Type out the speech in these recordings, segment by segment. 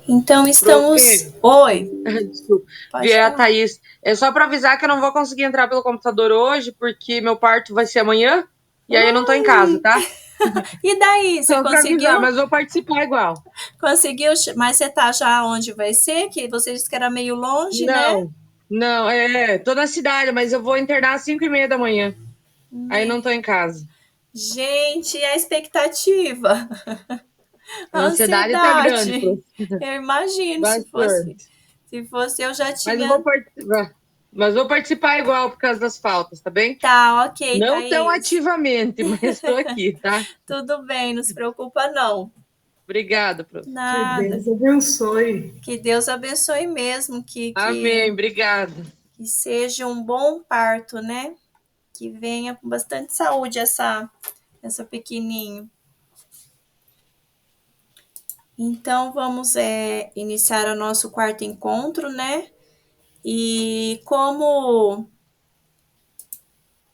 Então, estamos... Profe, Oi, desculpa, pode vier a falar. Thaís. É só para avisar que eu não vou conseguir entrar pelo computador hoje, porque meu parto vai ser amanhã, e aí eu não tô em casa, Ai, tá? e daí, você Só para avisar, conseguiu? mas vou participar igual. Conseguiu, mas você tá já onde vai ser? Que você disse que era meio longe, né? Não, não, tô na cidade, mas eu vou internar às 5:30 da manhã. Aí não tô em casa. Gente, e a expectativa, a A ansiedade tá grande, ansiedade. prof. Eu imagino, Bastante. se fosse eu já Mas eu vou tinha. participar. Mas vou participar igual por causa das faltas, tá bem? Tá, ok, Não tão Thaís. ativamente, mas estou aqui, tá? Tudo bem, não se preocupa não. Obrigada, prof. Que Nada. Deus abençoe. Que Deus abençoe mesmo, Amém, obrigada. que seja um bom parto, né? Que venha com bastante saúde essa pequenininho. Então, vamos iniciar o nosso quarto encontro, né? E como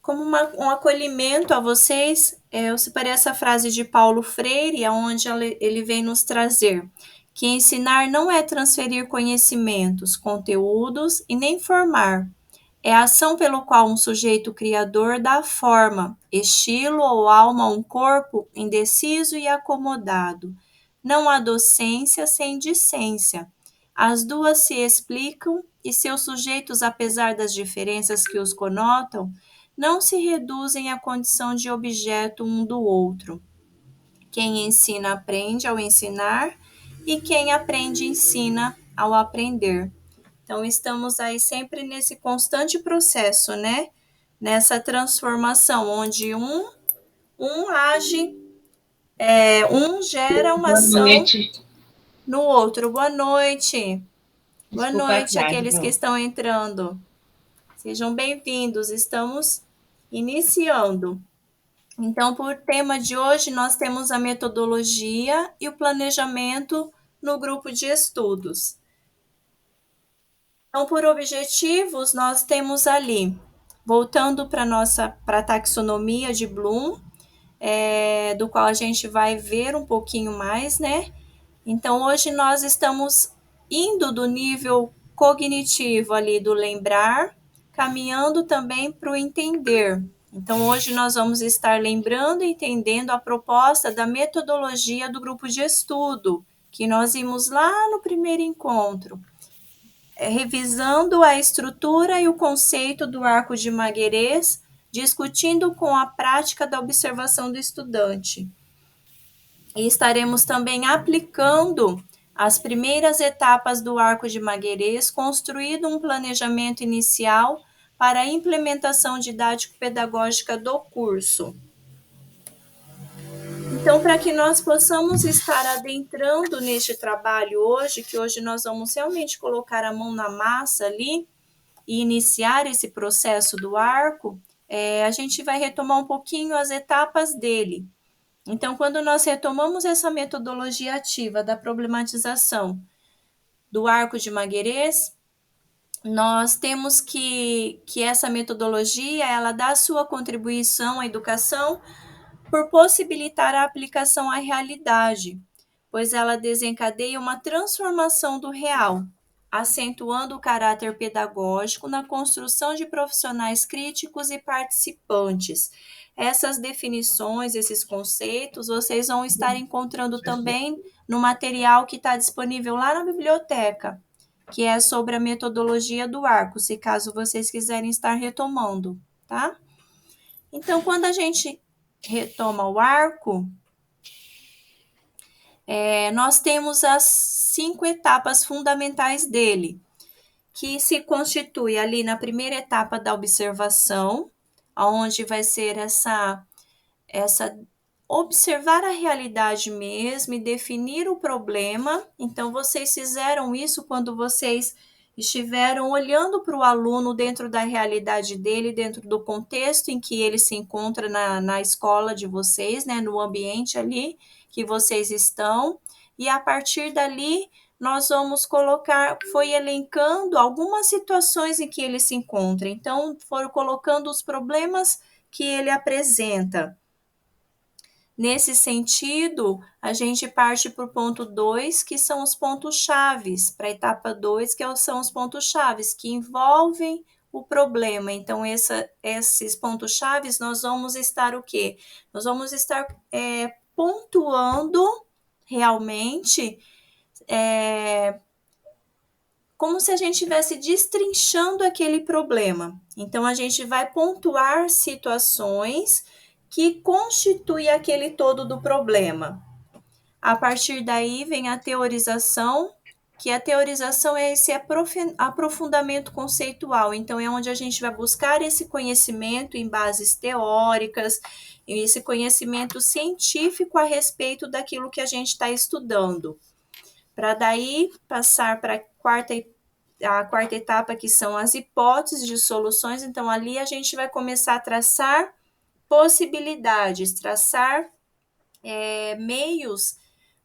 um acolhimento a vocês, eu separei essa frase de Paulo Freire, onde ele vem nos trazer que ensinar não é transferir conhecimentos, conteúdos e nem formar. É a ação pelo qual um sujeito criador dá forma, estilo ou alma a um corpo indeciso e acomodado. Não há docência sem discência. As duas se explicam e seus sujeitos, apesar das diferenças que os conotam, não se reduzem à condição de objeto um do outro. Quem ensina aprende ao ensinar e quem aprende ensina ao aprender. Então, estamos aí sempre nesse constante processo, né? Nessa transformação, onde um age, um gera uma Boa ação noite. no outro. Boa noite. Boa Desculpa a noite, atraso, aqueles que não. estão entrando. Sejam bem-vindos. Estamos iniciando. Então, por tema de hoje, nós temos a metodologia e o planejamento no grupo de estudos. Então, por objetivos, nós temos ali, voltando para a taxonomia de Bloom, do qual a gente vai ver um pouquinho mais, né? Então, hoje nós estamos indo do nível cognitivo ali do lembrar, caminhando também para o entender. Então, hoje nós vamos estar lembrando e entendendo a proposta da metodologia do grupo de estudo, que nós vimos lá no primeiro encontro. Revisando a estrutura e o conceito do arco de Maguerês, discutindo com a prática da observação do estudante. E estaremos também aplicando as primeiras etapas do arco de Maguerês, construído um planejamento inicial para a implementação didático-pedagógica do curso. Então, para que nós possamos estar adentrando neste trabalho hoje, que hoje nós vamos realmente colocar a mão na massa ali e iniciar esse processo do arco, a gente vai retomar um pouquinho as etapas dele. Então, quando nós retomamos essa metodologia ativa da problematização do arco de Maguerês, nós temos que essa metodologia ela dá a sua contribuição à educação por possibilitar a aplicação à realidade, pois ela desencadeia uma transformação do real, acentuando o caráter pedagógico na construção de profissionais críticos e participantes. Essas definições, esses conceitos, vocês vão estar encontrando também no material que está disponível lá na biblioteca, que é sobre a metodologia do arco, se caso vocês quiserem estar retomando, tá? Então, quando a gente retoma o arco, nós temos as 5 etapas fundamentais dele, que se constitui ali na primeira etapa da observação, onde vai ser essa observar a realidade mesmo e definir o problema. Então, vocês fizeram isso quando vocês estiveram olhando para o aluno dentro da realidade dele, dentro do contexto em que ele se encontra na escola de vocês, né, no ambiente ali que vocês estão, e a partir dali nós vamos foi elencando algumas situações em que ele se encontra, então foram colocando os problemas que ele apresenta. Nesse sentido, a gente parte para o ponto 2, que são os pontos chaves, para a etapa 2, que são os pontos chaves, que envolvem o problema. Então, esses pontos chaves, nós vamos estar o quê? Nós vamos estar pontuando realmente, como se a gente estivesse destrinchando aquele problema. Então, a gente vai pontuar situações que constituem aquele todo do problema. A partir daí vem a teorização, que a teorização é esse aprofundamento conceitual. Então, é onde a gente vai buscar esse conhecimento em bases teóricas, esse conhecimento científico a respeito daquilo que a gente está estudando. Para daí passar para a quarta etapa, que são as hipóteses de soluções. Então, ali a gente vai começar a traçar possibilidades, traçar meios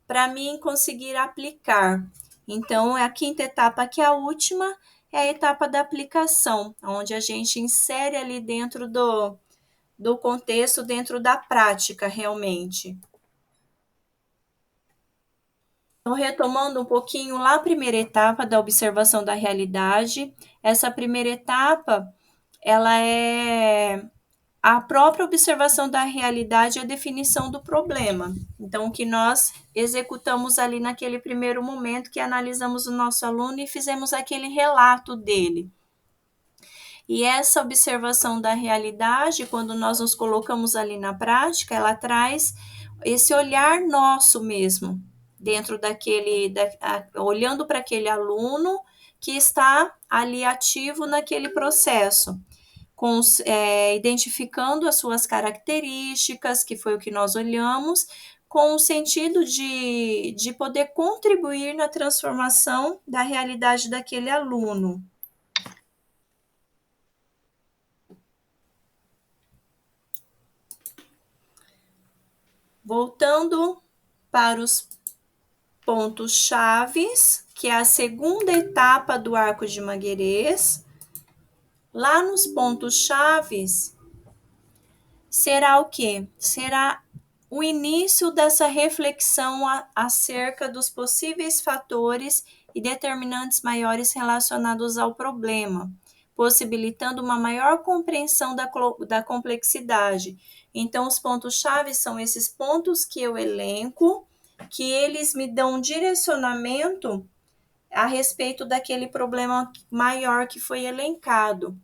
para mim conseguir aplicar. Então, a quinta etapa, que é a última, é a etapa da aplicação, onde a gente insere ali dentro do contexto, dentro da prática, realmente. Então, retomando um pouquinho lá a primeira etapa da observação da realidade, essa primeira etapa, ela é a própria observação da realidade e a definição do problema. Então, o que nós executamos ali naquele primeiro momento, que analisamos o nosso aluno e fizemos aquele relato dele. E essa observação da realidade, quando nós nos colocamos ali na prática, ela traz esse olhar nosso mesmo, dentro olhando para aquele aluno que está ali ativo naquele processo. Identificando as suas características, que foi o que nós olhamos, com o sentido de poder contribuir na transformação da realidade daquele aluno. Voltando para os pontos chaves, que é a segunda etapa do arco de Maguerês. Lá nos pontos chaves, será o quê? Será o início dessa reflexão acerca dos possíveis fatores e determinantes maiores relacionados ao problema, possibilitando uma maior compreensão da complexidade. Então, os pontos-chave são esses pontos que eu elenco, que eles me dão um direcionamento a respeito daquele problema maior que foi elencado.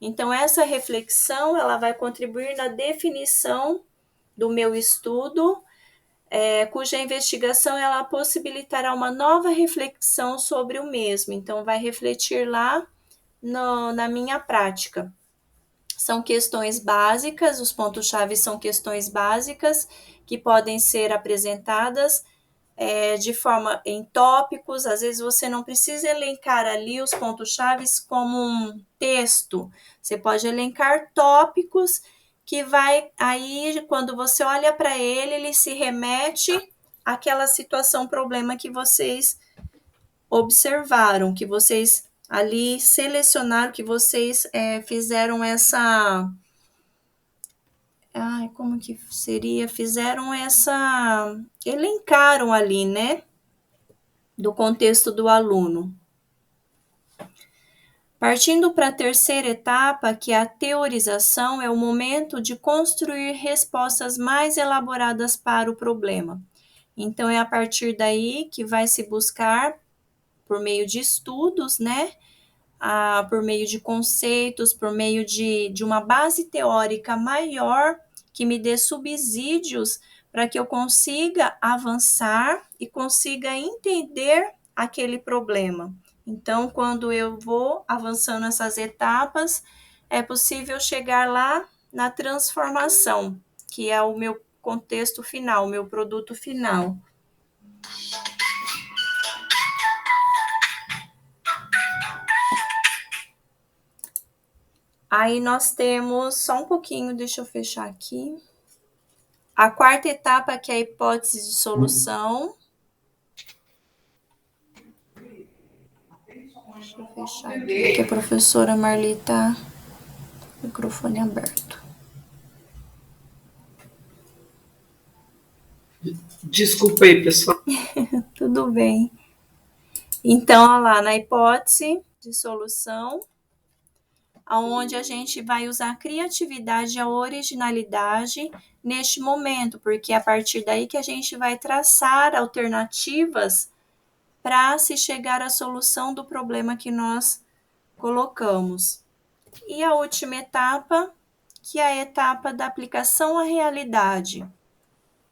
Então, essa reflexão ela vai contribuir na definição do meu estudo, cuja investigação ela possibilitará uma nova reflexão sobre o mesmo. Então, vai refletir lá na minha prática. São questões básicas, os pontos-chave são questões básicas que podem ser apresentadas de forma em tópicos. Às vezes você não precisa elencar ali os pontos-chave como um texto. Você pode elencar tópicos que vai aí, quando você olha para ele se remete àquela situação, problema que vocês observaram, que vocês ali selecionaram, que vocês fizeram essa... como que seria? Fizeram essa... elencaram ali, né? Do contexto do aluno. Partindo para a terceira etapa, que é a teorização, é o momento de construir respostas mais elaboradas para o problema. Então, é a partir daí que vai se buscar, por meio de estudos, né? Por meio de conceitos, por meio de uma base teórica maior, que me dê subsídios para que eu consiga avançar e consiga entender aquele problema. Então, quando eu vou avançando essas etapas, é possível chegar lá na transformação, que é o meu contexto final, o meu produto final. Aí nós temos, só um pouquinho, deixa eu fechar aqui. A quarta etapa, que é a hipótese de solução. Deixa eu fechar aqui, porque a professora Marli está com o microfone aberto. Desculpa aí, pessoal. Tudo bem. Então, olha lá, na hipótese de solução, onde a gente vai usar a criatividade e a originalidade neste momento, porque é a partir daí que a gente vai traçar alternativas para se chegar à solução do problema que nós colocamos. E a última etapa, que é a etapa da aplicação à realidade.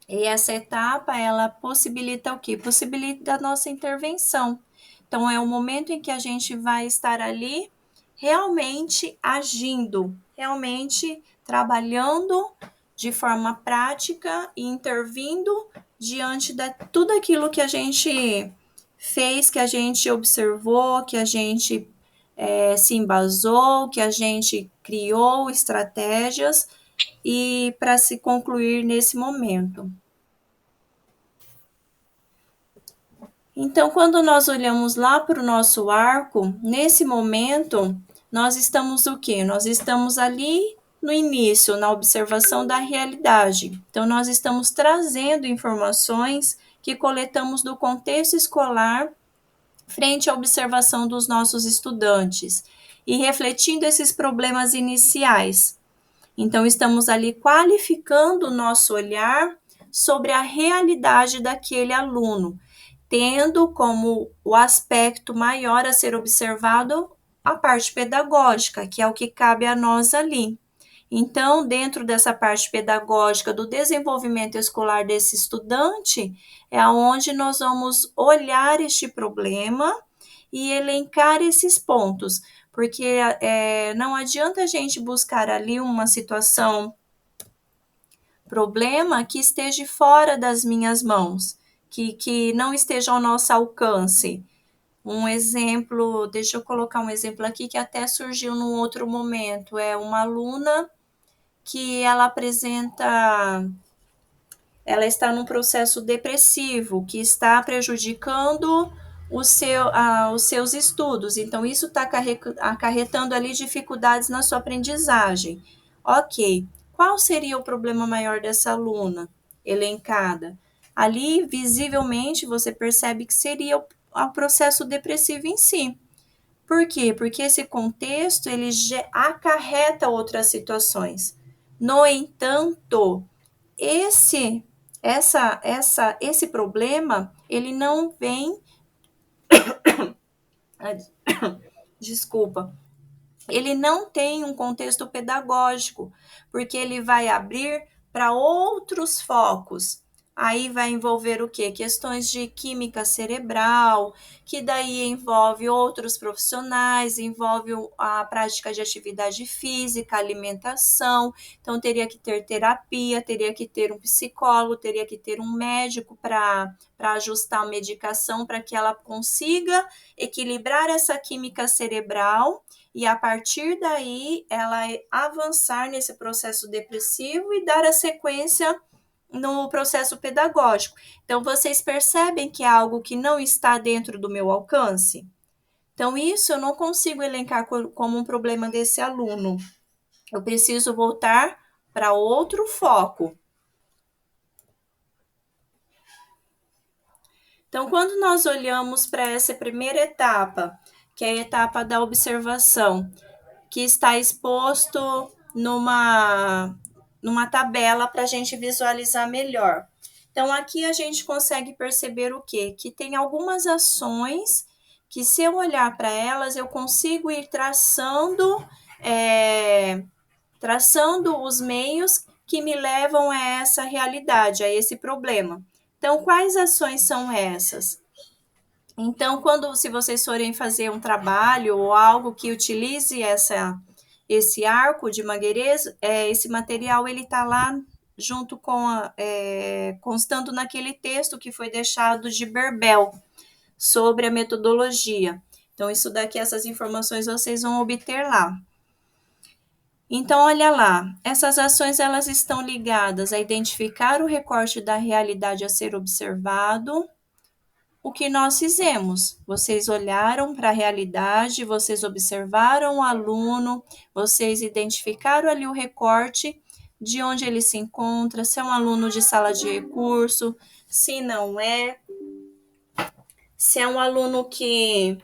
E essa etapa, ela possibilita o quê? Possibilita a nossa intervenção. Então, é o momento em que a gente vai estar ali realmente agindo, realmente trabalhando de forma prática e intervindo diante de tudo aquilo que a gente fez, que a gente observou, que a gente se embasou, que a gente criou estratégias e para se concluir nesse momento. Então, quando nós olhamos lá para o nosso arco, nesse momento, nós estamos o quê? Nós estamos ali no início, na observação da realidade. Então, nós estamos trazendo informações que coletamos do contexto escolar frente à observação dos nossos estudantes e refletindo esses problemas iniciais. Então, estamos ali qualificando o nosso olhar sobre a realidade daquele aluno, tendo como o aspecto maior a ser observado a parte pedagógica, que é o que cabe a nós ali. Então, dentro dessa parte pedagógica do desenvolvimento escolar desse estudante, é onde nós vamos olhar este problema e elencar esses pontos, porque não adianta a gente buscar ali uma situação, problema que esteja fora das minhas mãos, que não esteja ao nosso alcance. Um exemplo, deixa eu colocar um exemplo aqui que até surgiu num outro momento, é uma aluna que ela está num processo depressivo, que está prejudicando os seus estudos. Então, isso está acarretando ali dificuldades na sua aprendizagem. Ok, qual seria o problema maior dessa aluna elencada? Ali, visivelmente, você percebe que seria o processo depressivo em si. Por quê? Porque esse contexto, ele acarreta outras situações. No entanto, esse problema, ele não vem, desculpa, ele não tem um contexto pedagógico, porque ele vai abrir para outros focos. Aí vai envolver o quê? Questões de química cerebral, que daí envolve outros profissionais, envolve a prática de atividade física, alimentação. Então, teria que ter terapia, teria que ter um psicólogo, teria que ter um médico para ajustar a medicação para que ela consiga equilibrar essa química cerebral e a partir daí ela avançar nesse processo depressivo e dar a sequência no processo pedagógico. Então, vocês percebem que é algo que não está dentro do meu alcance? Então, isso eu não consigo elencar como um problema desse aluno. Eu preciso voltar para outro foco. Então, quando nós olhamos para essa primeira etapa, que é a etapa da observação, que está exposto numa tabela para a gente visualizar melhor. Então, aqui a gente consegue perceber o quê? Que tem algumas ações que, se eu olhar para elas, eu consigo ir traçando os meios que me levam a essa realidade, a esse problema. Então, quais ações são essas? Então, se vocês forem fazer um trabalho ou algo que utilize esse arco de Mangueiras, esse material ele está lá junto com constando naquele texto que foi deixado de Berbel sobre a metodologia. Então, isso daqui, essas informações vocês vão obter lá. Então, olha lá, essas ações elas estão ligadas a identificar o recorte da realidade a ser observado. O que nós fizemos? Vocês olharam para a realidade, vocês observaram o aluno, vocês identificaram ali o recorte de onde ele se encontra, se é um aluno de sala de recurso, se não é, se é um aluno que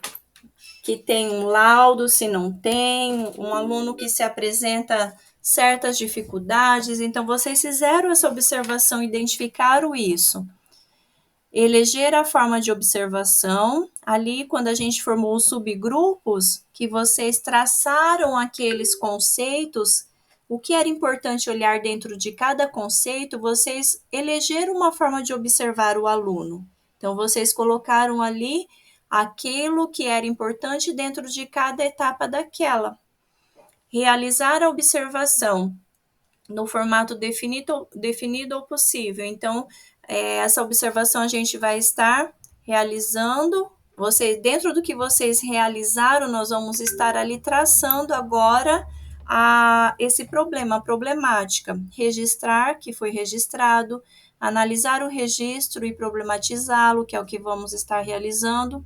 tem um laudo, se não tem, um aluno que se apresenta certas dificuldades. Então, vocês fizeram essa observação, identificaram isso. Eleger a forma de observação, ali quando a gente formou os subgrupos, que vocês traçaram aqueles conceitos, o que era importante olhar dentro de cada conceito, vocês elegeram uma forma de observar o aluno. Então, vocês colocaram ali aquilo que era importante dentro de cada etapa daquela. Realizar a observação no formato definido ou possível. Então, essa observação a gente vai estar realizando. Dentro do que vocês realizaram, nós vamos estar ali traçando agora esse problema, a problemática. Registrar que foi registrado, analisar o registro e problematizá-lo, que é o que vamos estar realizando.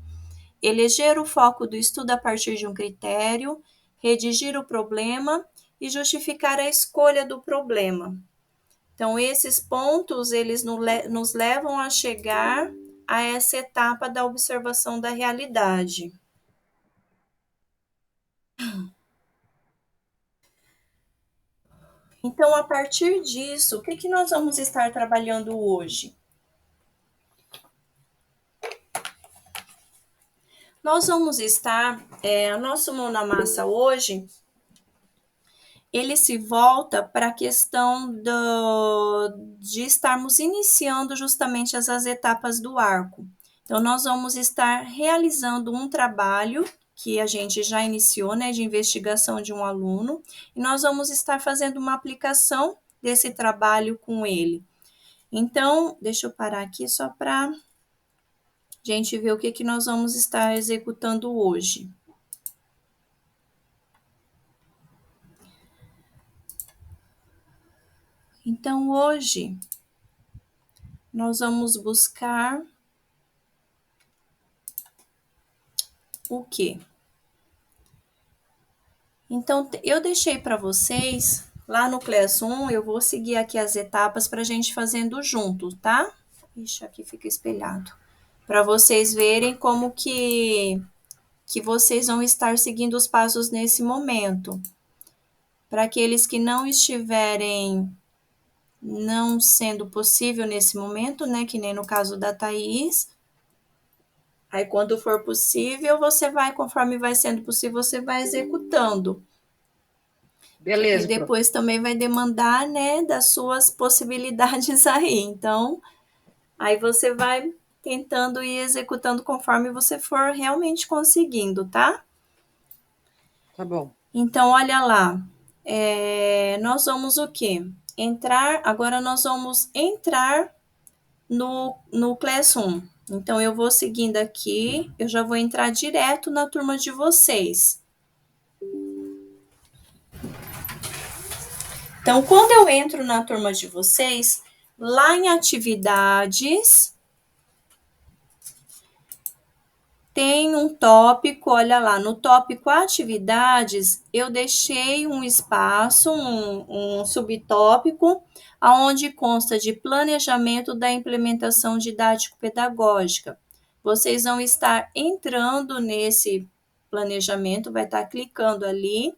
Eleger o foco do estudo a partir de um critério, redigir o problema e justificar a escolha do problema. Então, esses pontos, eles nos levam a chegar a essa etapa da observação da realidade. Então, a partir disso, o que nós vamos estar trabalhando hoje? Nós vamos estar, nosso Mão na Massa hoje, ele se volta para a questão de estarmos iniciando justamente essas etapas do arco. Então, nós vamos estar realizando um trabalho que a gente já iniciou, né, de investigação de um aluno, e nós vamos estar fazendo uma aplicação desse trabalho com ele. Então, deixa eu parar aqui só para a gente ver o que nós vamos estar executando hoje. Então, hoje, nós vamos buscar o quê? Então, eu deixei para vocês, lá no Class 1, eu vou seguir aqui as etapas para a gente fazendo junto, tá? Ixi, aqui fica espelhado. Para vocês verem como que vocês vão estar seguindo os passos nesse momento. Para aqueles que não estiverem, não sendo possível nesse momento, né? Que nem no caso da Thaís. Aí, quando for possível, você vai, conforme vai sendo possível, você vai executando. Beleza. E depois também vai demandar, né, das suas possibilidades aí. Então, aí você vai tentando ir executando conforme você for realmente conseguindo, tá? Tá bom. Então, olha lá. Nós vamos o quê? Agora nós vamos entrar no Class 1. Então, eu vou seguindo aqui, eu já vou entrar direto na turma de vocês. Então, quando eu entro na turma de vocês, lá em atividades, tem um tópico, olha lá, no tópico atividades, eu deixei um espaço, um subtópico, onde consta de planejamento da implementação didático-pedagógica. Vocês vão estar entrando nesse planejamento, vai estar clicando ali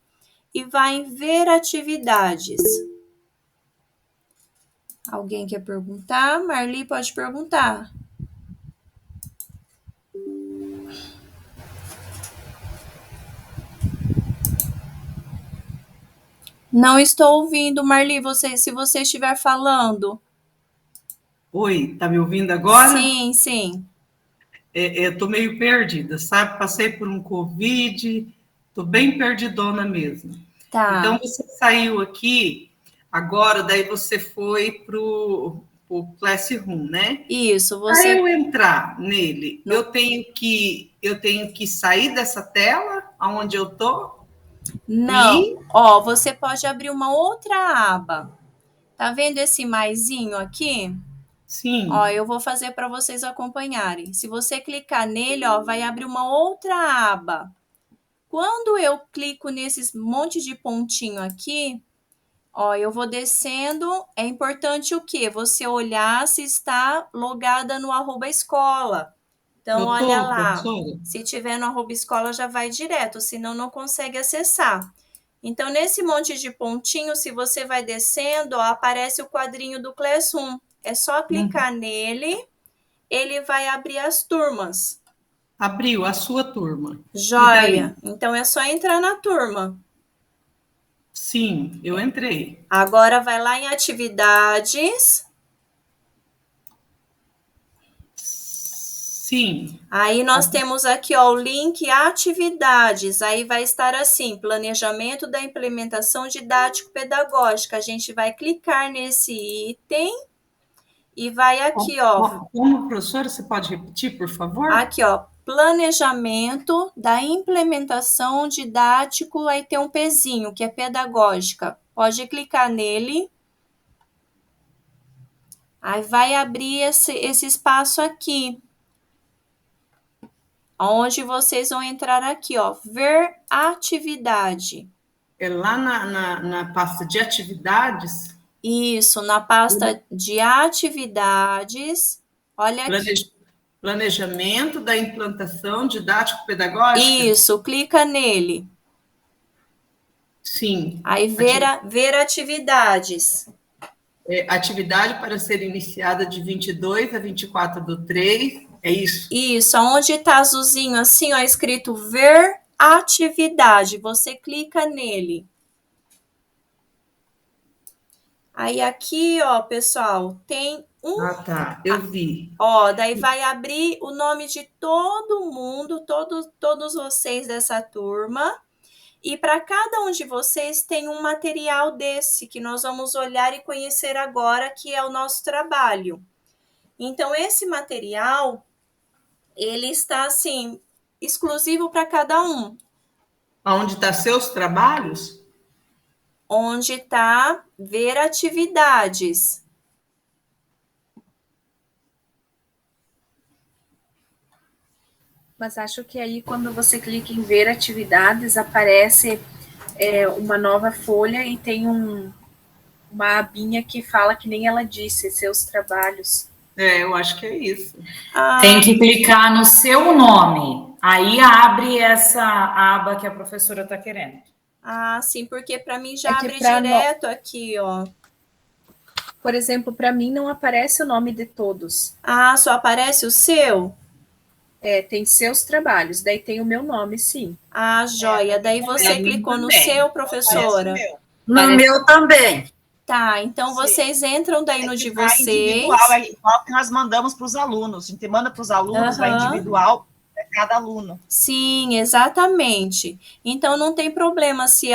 e vai em ver atividades. Alguém quer perguntar? Marli, pode perguntar. Não estou ouvindo, Marli, se você estiver falando. Oi, tá me ouvindo agora? Sim, sim. Eu tô meio perdida, sabe? Passei por um Covid, tô bem perdidona mesmo. Tá. Então, você saiu aqui, agora, daí você foi pro Classroom, né? Isso, Para eu entrar nele, No- eu tenho que sair dessa tela onde eu tô? Não, ó, você pode abrir uma outra aba. Tá vendo esse maisinho aqui? Sim. Ó, eu vou fazer para vocês acompanharem. Se você clicar nele, ó, vai abrir uma outra aba. Quando eu clico nesses monte de pontinho aqui, Ó, eu vou descendo. É importante o quê? Você olhar se está logada no @escola. Então, Eu olha tô, lá. professora. Se tiver no @escola, já vai direto, senão não consegue acessar. Então, nesse monte de pontinho, se você vai descendo, ó, aparece o quadrinho do Classroom. É só clicar nele, ele vai abrir as turmas. Abriu a sua turma. E daí? Joia. Então, é só entrar na turma. Sim, eu entrei. Agora vai lá em atividades. Sim. Aí nós temos aqui ó, o link atividades. Aí vai estar assim: planejamento da implementação didático-pedagógica. A gente vai clicar nesse item e vai aqui, ó. Como, professora, você pode repetir, por favor? Aqui, ó. Planejamento da implementação didático. Aí tem um pezinho que é pedagógica. Pode clicar nele. Aí vai abrir esse espaço aqui. Onde vocês vão entrar aqui, ó, ver atividade. É lá na pasta de atividades? Isso, na pasta de atividades. Olha aqui. Planejamento da implantação didático-pedagógica? Isso, clica nele. Sim. Aí ver atividades. Atividade para ser iniciada de 22 a 24/3, é isso? Isso, onde está azulzinho assim, ó, escrito ver atividade. Você clica nele. Aí aqui, ó, pessoal, tem Ah, tá, eu vi. Ó, daí vai abrir o nome de todo mundo, todos vocês dessa turma. E para cada um de vocês tem um material desse que nós vamos olhar e conhecer agora, que é o nosso trabalho. Então, esse material, ele está assim, exclusivo para cada um. Onde está seus trabalhos? Onde está ver atividades. Mas acho que aí, quando você clica em ver atividades, aparece uma nova folha e tem uma abinha que fala, que nem ela disse, seus trabalhos. Eu acho que é isso. Tem que clicar no seu nome. Aí abre essa aba que a professora está querendo. Ah, sim, porque para mim já abre direto aqui, ó. Por exemplo, para mim não aparece o nome de todos. Ah, só aparece o seu? Tem seus trabalhos, daí tem o meu nome, sim. Ah, joia. Daí você clicou no seu, professora? No meu também. Tá, então vocês entram daí no de vocês. Individual, é igual que nós mandamos para os alunos. A gente manda para os alunos, vai individual para cada aluno. Sim, exatamente. Então não tem problema se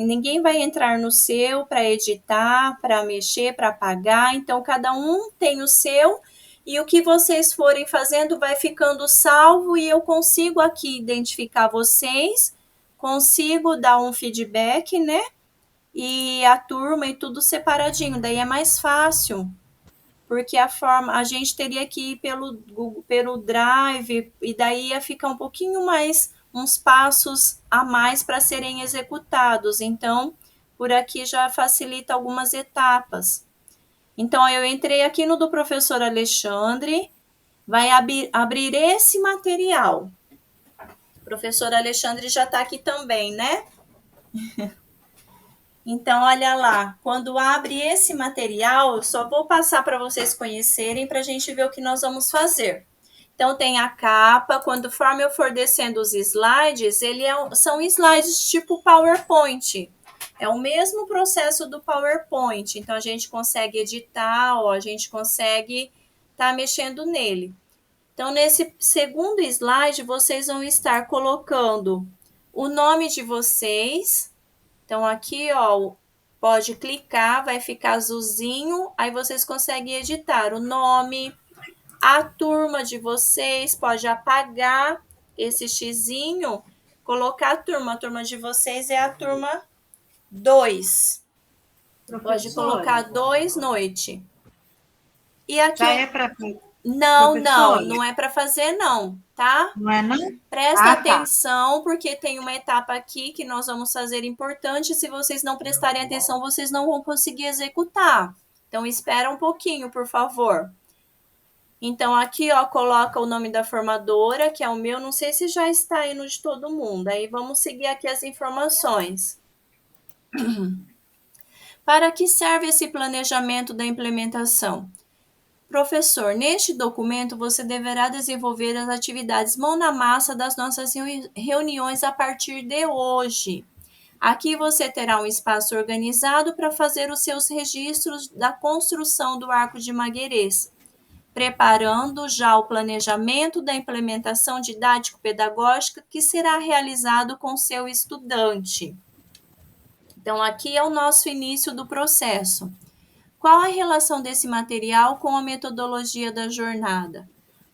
ninguém vai entrar no seu para editar, para mexer, para apagar. Então cada um tem o seu e o que vocês forem fazendo vai ficando salvo e eu consigo aqui identificar vocês, consigo dar um feedback, né? E a turma e tudo separadinho, daí é mais fácil, porque a gente teria que ir pelo Drive e daí ia ficar um pouquinho mais, uns passos a mais para serem executados. Então, por aqui já facilita algumas etapas. Então, eu entrei aqui no do professor Alexandre, vai abrir esse material. O professor Alexandre já está aqui também, né? Então, olha lá, quando abre esse material, eu só vou passar para vocês conhecerem, para a gente ver o que nós vamos fazer. Então, tem a capa, conforme eu for descendo os slides, são slides tipo PowerPoint. É o mesmo processo do PowerPoint, então a gente consegue editar, ó, a gente consegue estar mexendo nele. Então, nesse segundo slide, vocês vão estar colocando o nome de vocês. Então, aqui, ó, pode clicar, vai ficar azulzinho, aí vocês conseguem editar o nome, a turma de vocês, pode apagar esse xizinho, colocar a turma de vocês é a turma 2. Pode colocar 2 noite. E aqui Já é para Não, Professora? não é para fazer não, tá? Não é não? Presta Tá. atenção, porque tem uma etapa aqui que nós vamos fazer importante. Se vocês não prestarem atenção, vocês não vão conseguir executar. Então, espera um pouquinho, por favor. Então, aqui, ó, coloca o nome da formadora, que é o meu. Não sei se já está aí no de todo mundo. Aí, vamos seguir aqui as informações. Para que serve esse planejamento da implementação? Professor, neste documento você deverá desenvolver as atividades mão na massa das nossas reuniões a partir de hoje. Aqui você terá um espaço organizado para fazer os seus registros da construção do Arco de Maguerês, preparando já o planejamento da implementação didático-pedagógica que será realizado com seu estudante. Então, aqui é o nosso início do processo. Qual a relação desse material com a metodologia da jornada?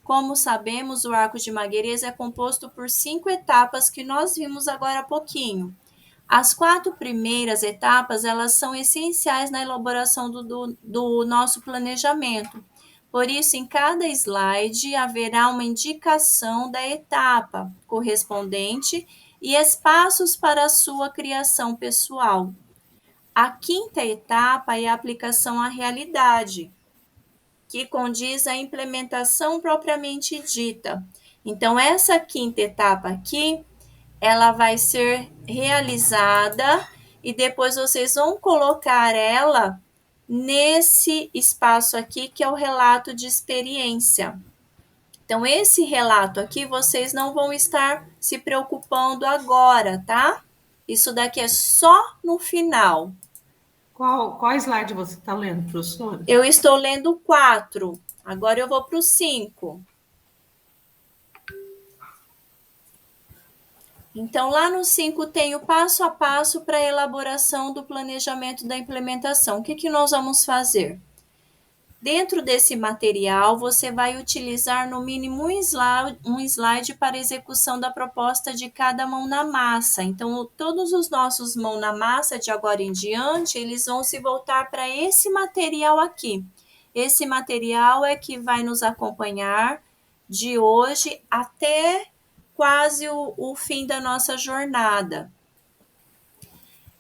Como sabemos, o Arco de Maguerês é composto por 5 etapas que nós vimos agora há pouquinho. As 4 primeiras etapas, elas são essenciais na elaboração do nosso planejamento. Por isso, em cada slide haverá uma indicação da etapa correspondente e espaços para a sua criação pessoal. A 5ª etapa é a aplicação à realidade, que condiz à implementação propriamente dita. Então, essa 5ª etapa aqui, ela vai ser realizada e depois vocês vão colocar ela nesse espaço aqui, que é o relato de experiência. Então, esse relato aqui, vocês não vão estar se preocupando agora, tá? Isso daqui é só no final. Qual slide você está lendo, professora? Eu estou lendo o 4. Agora eu vou para o 5. Então, lá no 5 tem o passo a passo para a elaboração do planejamento da implementação. O que nós vamos fazer? Dentro desse material, você vai utilizar no mínimo um slide para execução da proposta de cada mão na massa. Então, todos os nossos mão na massa de agora em diante, eles vão se voltar para esse material aqui. Esse material é que vai nos acompanhar de hoje até quase o fim da nossa jornada.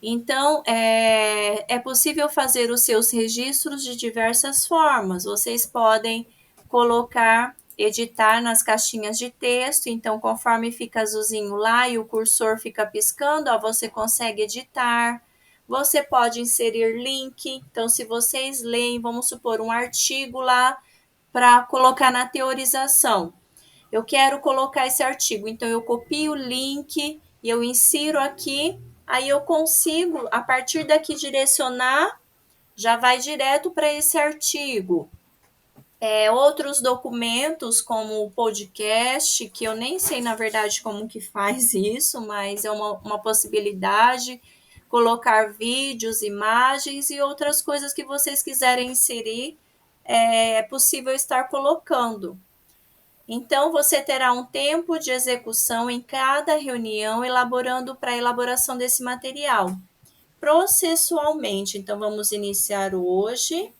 Então, é possível fazer os seus registros de diversas formas. Vocês podem colocar, editar nas caixinhas de texto. Então, conforme fica azulzinho lá e o cursor fica piscando, ó, você consegue editar. Você pode inserir link. Então, se vocês leem, vamos supor, um artigo lá para colocar na teorização. Eu quero colocar esse artigo, então eu copio o link e eu insiro aqui. Aí eu consigo, a partir daqui, direcionar, já vai direto para esse artigo. Outros documentos, como o podcast, que eu nem sei, na verdade, como que faz isso, mas é uma possibilidade, colocar vídeos, imagens e outras coisas que vocês quiserem inserir, é possível estar colocando. Então, você terá um tempo de execução em cada reunião, elaborando para a elaboração desse material. Processualmente, então, vamos iniciar hoje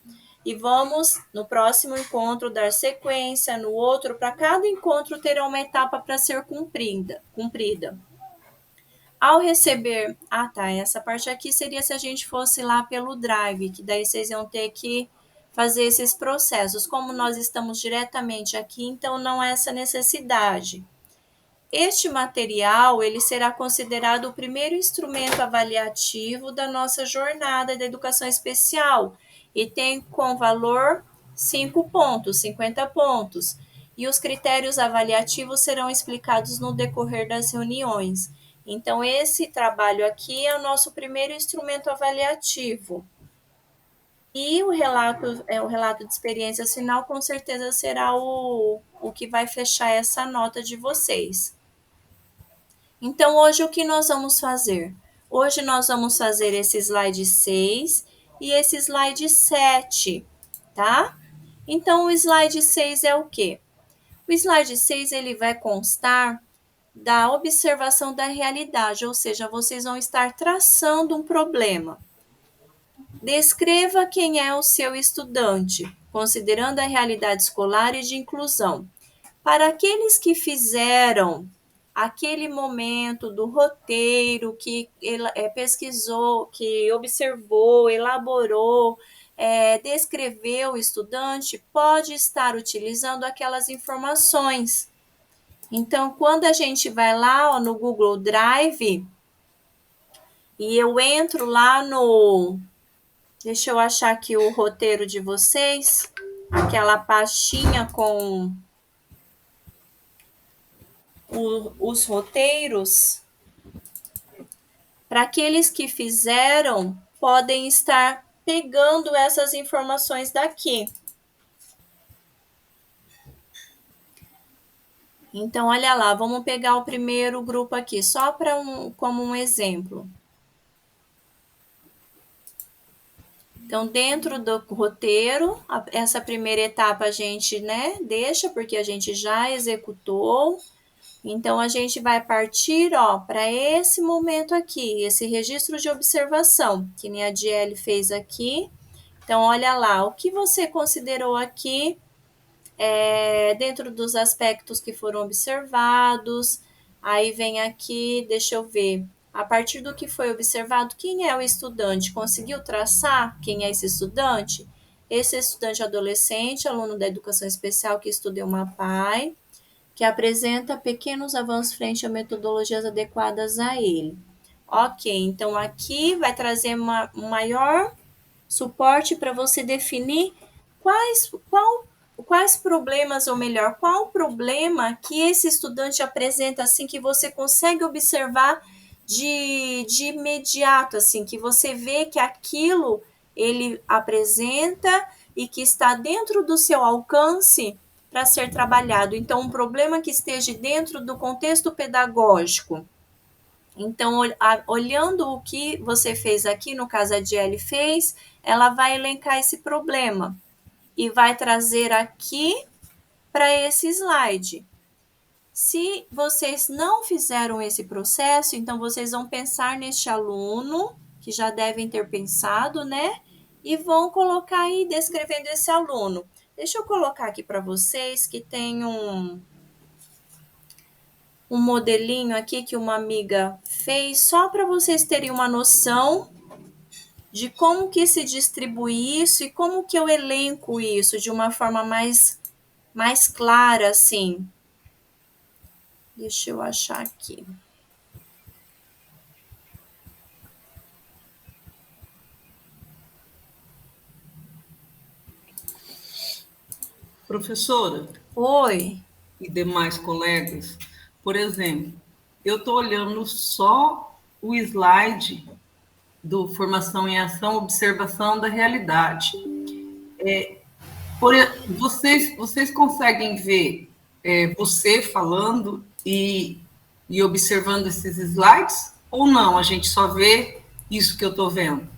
e vamos, no próximo encontro, dar sequência, no outro, para cada encontro terá uma etapa para ser cumprida. Ao receber... essa parte aqui seria se a gente fosse lá pelo Drive, que daí vocês iam ter que fazer esses processos. Como nós estamos diretamente aqui, então não há essa necessidade. Este material, ele será considerado o primeiro instrumento avaliativo da nossa jornada da educação especial e tem com valor 5 pontos, 50 pontos. E os critérios avaliativos serão explicados no decorrer das reuniões. Então, esse trabalho aqui é o nosso primeiro instrumento avaliativo. E o relato de experiência final, com certeza, será o que vai fechar essa nota de vocês. Então, hoje, o que nós vamos fazer? Hoje, nós vamos fazer esse slide 6 e esse slide 7, tá? Então, o slide 6 é o quê? O slide 6, ele vai constar da observação da realidade, ou seja, vocês vão estar traçando um problema. Descreva quem é o seu estudante, considerando a realidade escolar e de inclusão. Para aqueles que fizeram aquele momento do roteiro, que pesquisou, que observou, elaborou, descreveu o estudante, pode estar utilizando aquelas informações. Então, quando a gente vai lá no Google Drive, e eu entro lá no... Deixa eu achar aqui o roteiro de vocês, aquela pastinha com os roteiros. Para aqueles que fizeram, podem estar pegando essas informações daqui. Então, olha lá, vamos pegar o primeiro grupo aqui, só como um exemplo. Então, dentro do roteiro, essa primeira etapa a gente, deixa, porque a gente já executou. Então, a gente vai partir, para esse momento aqui, esse registro de observação, que nem a Diele fez aqui. Então, olha lá, o que você considerou aqui, dentro dos aspectos que foram observados. Aí vem aqui, deixa eu ver, a partir do que foi observado, quem é o estudante? Conseguiu traçar quem é esse estudante? Esse estudante adolescente, aluno da educação especial que estuda o MAPAI, que apresenta pequenos avanços frente a metodologias adequadas a ele. Ok, então aqui vai trazer um maior suporte para você definir quais problemas, ou melhor, qual problema que esse estudante apresenta, assim, que você consegue observar de imediato, assim, que você vê que aquilo ele apresenta e que está dentro do seu alcance para ser trabalhado. Então, um problema que esteja dentro do contexto pedagógico. Então, olhando o que você fez aqui, no caso a Diele fez, ela vai elencar esse problema e vai trazer aqui para esse slide. Se vocês não fizeram esse processo, então vocês vão pensar neste aluno, que já devem ter pensado, e vão colocar aí descrevendo esse aluno. Deixa eu colocar aqui para vocês que tem um modelinho aqui que uma amiga fez, só para vocês terem uma noção de como que se distribui isso e como que eu elenco isso de uma forma mais clara, assim. Deixa eu achar aqui. Professora. Oi. E demais colegas, por exemplo, eu estou olhando só o slide do Formação em Ação, Observação da Realidade. Vocês conseguem ver você falando e observando esses slides? Ou não? A gente só vê isso que eu estou vendo?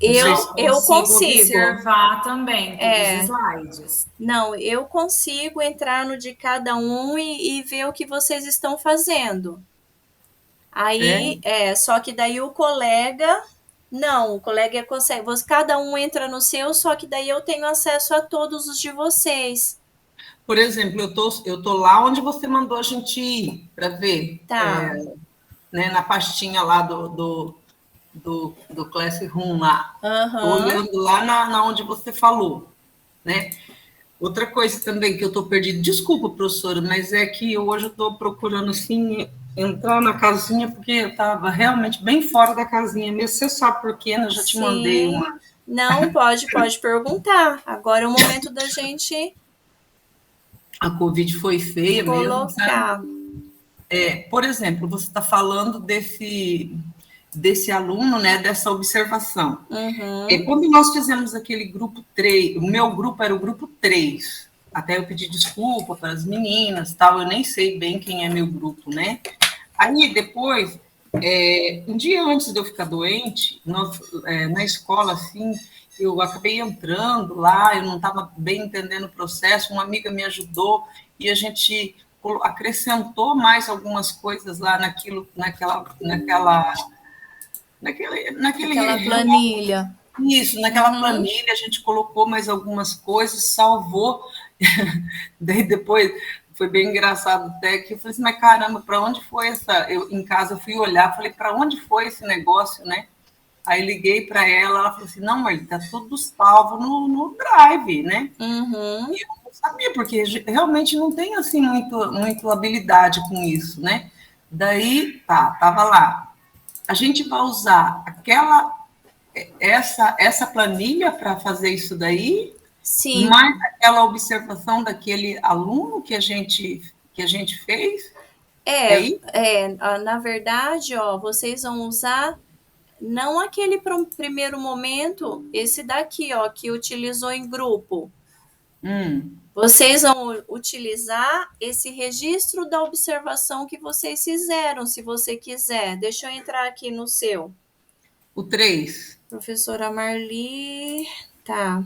Eu consigo observar também os slides. Não, eu consigo entrar no de cada um e ver o que vocês estão fazendo. Aí, só que daí o colega consegue, cada um entra no seu, só que daí eu tenho acesso a todos os de vocês. Por exemplo, eu tô lá onde você mandou a gente ir para ver. Tá. Na pastinha lá do Classroom lá. Olhando lá na onde você falou, Outra coisa também que eu estou perdida, desculpa, professora, mas é que hoje eu estou procurando, assim, entrar na casinha, porque eu estava realmente bem fora da casinha mesmo. Você sabe por quê, Eu já te mandei uma. Não, pode perguntar. Agora é o momento da gente... A Covid foi feia mesmo, sabe? Por exemplo, você está falando desse aluno, dessa observação. Quando nós fizemos aquele grupo 3, o meu grupo era o grupo 3, até eu pedi desculpa para as meninas, tal, eu nem sei bem quem é meu grupo, Aí, depois, um dia antes de eu ficar doente, na escola, assim, eu acabei entrando lá, eu não estava bem entendendo o processo, uma amiga me ajudou e a gente acrescentou mais algumas coisas lá naquela planilha. Isso, naquela planilha a gente colocou mais algumas coisas, salvou. Daí depois foi bem engraçado até que eu falei assim, mas caramba, para onde foi essa? Eu em casa eu fui olhar, falei, para onde foi esse negócio, né? Aí liguei para ela, ela falou assim, não, Marli, tá tudo salvo no Drive, né? Uhum. E eu não sabia, porque realmente não tem assim muito habilidade com isso, né? Daí, tava lá. A gente vai usar essa planilha para fazer isso daí, Sim. mais aquela observação daquele aluno que a gente fez. Na verdade, ó, vocês vão usar não aquele primeiro momento, esse daqui, ó, que utilizou em grupo. Vocês vão utilizar esse registro da observação que vocês fizeram, se você quiser. Deixa eu entrar aqui no seu. O 3. Professora Marli, tá.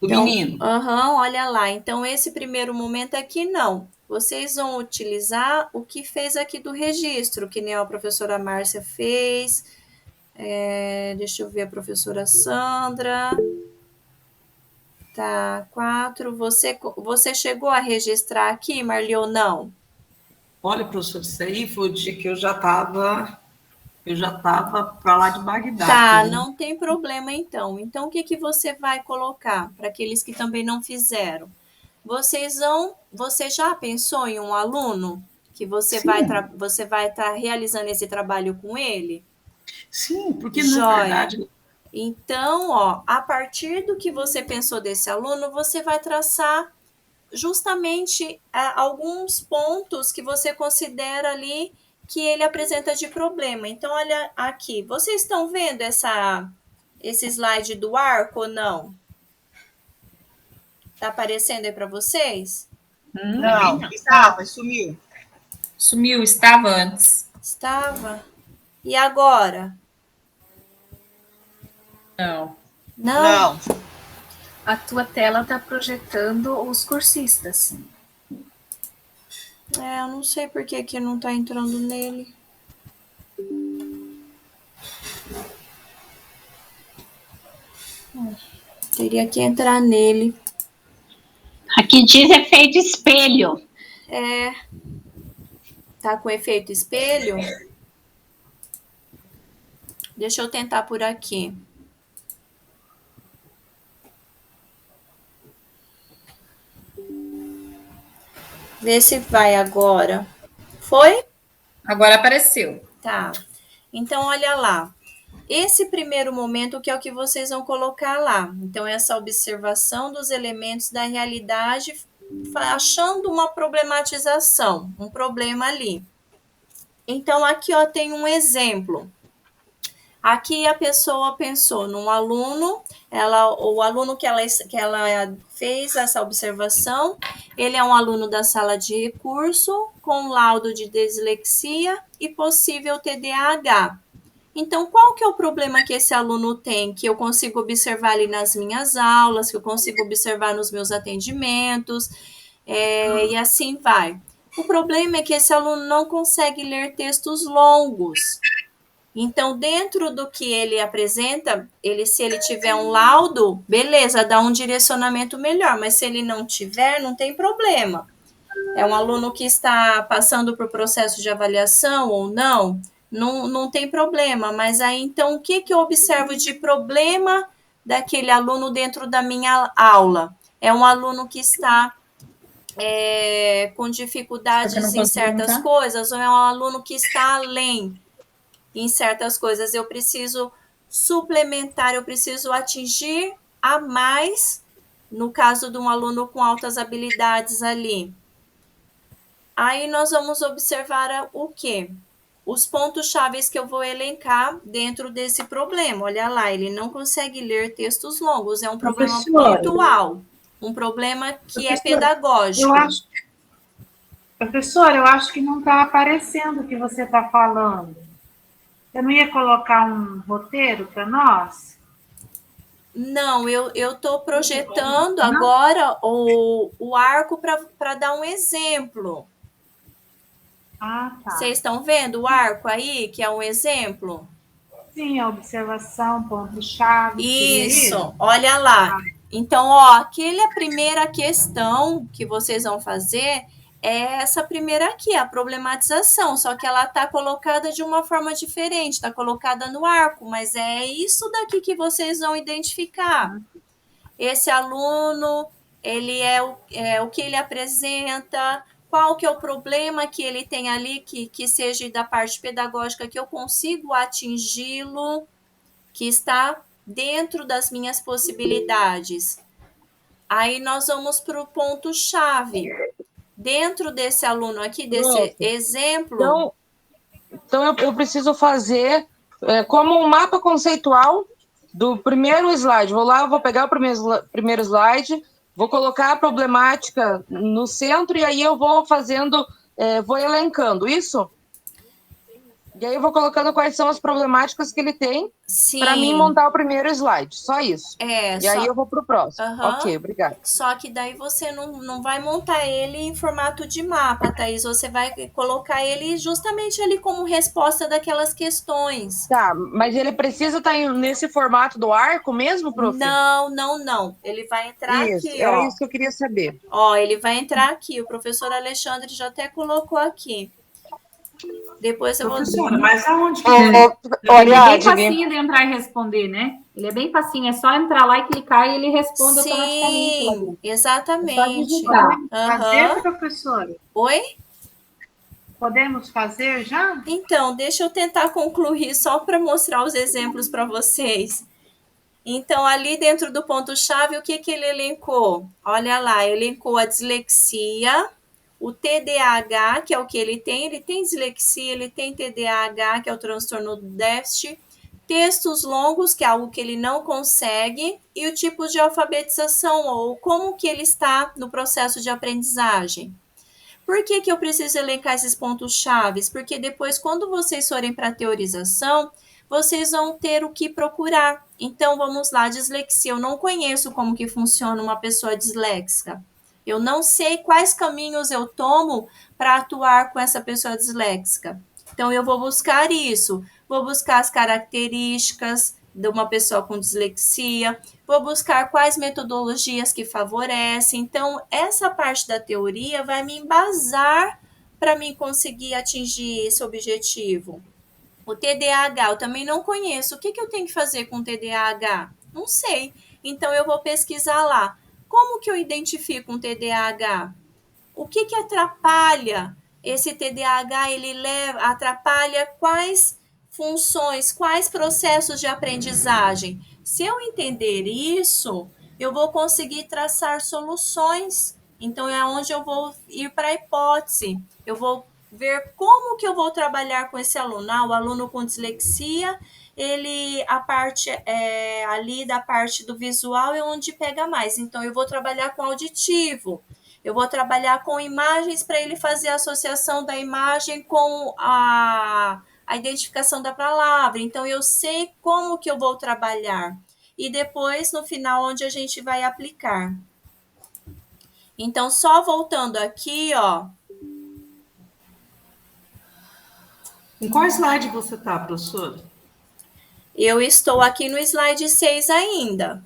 Do menino. Olha lá. Então, esse primeiro momento aqui, não. Vocês vão utilizar o que fez aqui do registro, que nem a professora Márcia fez. Deixa eu ver a professora Sandra. Tá, 4. Você chegou a registrar aqui, Marli, ou não? Olha, professor, isso aí foi o dia que eu já estava para lá de Bagdá. Tá, não tem problema então. Então, o que você vai colocar para aqueles que também não fizeram? Você já pensou em um aluno que você vai estar realizando esse trabalho com ele? Sim, porque na verdade... Então, ó, a partir do que você pensou desse aluno, você vai traçar justamente alguns pontos que você considera ali que ele apresenta de problema. Então, olha aqui, vocês estão vendo esse slide do arco ou não? Tá aparecendo aí para vocês? Não, estava, sumiu. Sumiu, estava antes. Estava. E agora? Não. Não. A tua tela está projetando os cursistas. Eu não sei por que não está entrando nele. Teria que entrar nele. Aqui diz efeito espelho. Tá com efeito espelho? Deixa eu tentar por aqui. Vê se vai agora. Foi? Agora apareceu. Tá. Então, olha lá. Esse primeiro momento que é o que vocês vão colocar lá. Então, essa observação dos elementos da realidade, achando uma problematização, um problema ali. Então, aqui ó, tem um exemplo. Aqui a pessoa pensou num aluno, o aluno que ela fez essa observação, ele é um aluno da sala de recurso, com laudo de dislexia e possível TDAH. Então, qual que é o problema que esse aluno tem, que eu consigo observar ali nas minhas aulas, que eu consigo observar nos meus atendimentos, e assim vai. O problema é que esse aluno não consegue ler textos longos. Então, dentro do que ele apresenta, se ele tiver um laudo, beleza, dá um direcionamento melhor, mas se ele não tiver, não tem problema. É um aluno que está passando por processo de avaliação ou não tem problema, mas aí então o que eu observo de problema daquele aluno dentro da minha aula? É um aluno que está com dificuldades em certas coisas, ou é um aluno que está além em certas coisas? Eu preciso suplementar, eu preciso atingir a mais, no caso de um aluno com altas habilidades ali. Aí nós vamos observar o quê? Os pontos chaves que eu vou elencar dentro desse problema. Olha lá, ele não consegue ler textos longos, é um problema pontual, um problema que é pedagógico. Professora, eu acho que não está aparecendo o que você está falando. Você não ia colocar um roteiro para nós? Não, eu estou projetando agora o arco para dar um exemplo. Ah, tá. Vocês estão vendo o arco aí, que é um exemplo? Sim, a observação, ponto-chave. Isso, olha lá. Então, ó, aquela primeira questão que vocês vão fazer é essa primeira aqui, a problematização, só que ela está colocada de uma forma diferente, está colocada no arco, mas é isso daqui que vocês vão identificar. Esse aluno, ele é o que ele apresenta, qual que é o problema que ele tem ali, que seja da parte pedagógica, que eu consigo atingi-lo, que está dentro das minhas possibilidades. Aí nós vamos para o ponto-chave. Dentro desse aluno aqui, desse exemplo... Então eu preciso fazer como um mapa conceitual do primeiro slide. Vou pegar o primeiro slide, vou colocar a problemática no centro e aí eu vou fazendo, vou elencando, isso? E aí eu vou colocando quais são as problemáticas que ele tem para mim montar o primeiro slide, só isso. E aí eu vou para o próximo. Ok, obrigada. Só que daí você não vai montar ele em formato de mapa, Thaís. Você vai colocar ele justamente ali como resposta daquelas questões. Tá, mas ele precisa estar nesse formato do arco mesmo, prof? Não. Ele vai entrar aqui, ó. Era isso que eu queria saber. Ó, ele vai entrar aqui. O professor Alexandre já até colocou aqui. Depois eu vou... Mas aonde que Olha, é bem facinho de entrar e responder, né? Ele é bem facinho, é só entrar lá e clicar e ele responde automaticamente. Sim, exatamente. Fazer, professora? Oi? Podemos fazer já? Então, deixa eu tentar concluir só para mostrar os exemplos para vocês. Então, ali dentro do ponto-chave, o que ele elencou? Olha lá, elencou a dislexia, o TDAH, que é o que ele tem dislexia, ele tem TDAH, que é o transtorno do déficit, textos longos, que é algo que ele não consegue, e o tipo de alfabetização, ou como que ele está no processo de aprendizagem. Por que eu preciso elencar esses pontos-chave? Porque depois, quando vocês forem para a teorização, vocês vão ter o que procurar. Então, vamos lá, dislexia. Eu não conheço como que funciona uma pessoa disléxica. Eu não sei quais caminhos eu tomo para atuar com essa pessoa disléxica. Então, eu vou buscar isso. Vou buscar as características de uma pessoa com dislexia, vou buscar quais metodologias que favorecem. Então, essa parte da teoria vai me embasar para mim conseguir atingir esse objetivo. O TDAH, eu também não conheço. O que eu tenho que fazer com o TDAH? Não sei. Então, eu vou pesquisar lá. Como que eu identifico um TDAH? O que atrapalha esse TDAH? Ele atrapalha quais funções, quais processos de aprendizagem? Se eu entender isso, eu vou conseguir traçar soluções. Então, é onde eu vou ir para a hipótese. Eu vou ver como que eu vou trabalhar com esse aluno. O aluno com dislexia, a parte ali da parte do visual é onde pega mais. Então, eu vou trabalhar com auditivo. Eu vou trabalhar com imagens para ele fazer a associação da imagem com a identificação da palavra. Então, eu sei como que eu vou trabalhar. E depois, no final, onde a gente vai aplicar. Então, só voltando aqui, ó. Em qual slide você está, professora? Eu estou aqui no slide 6 ainda.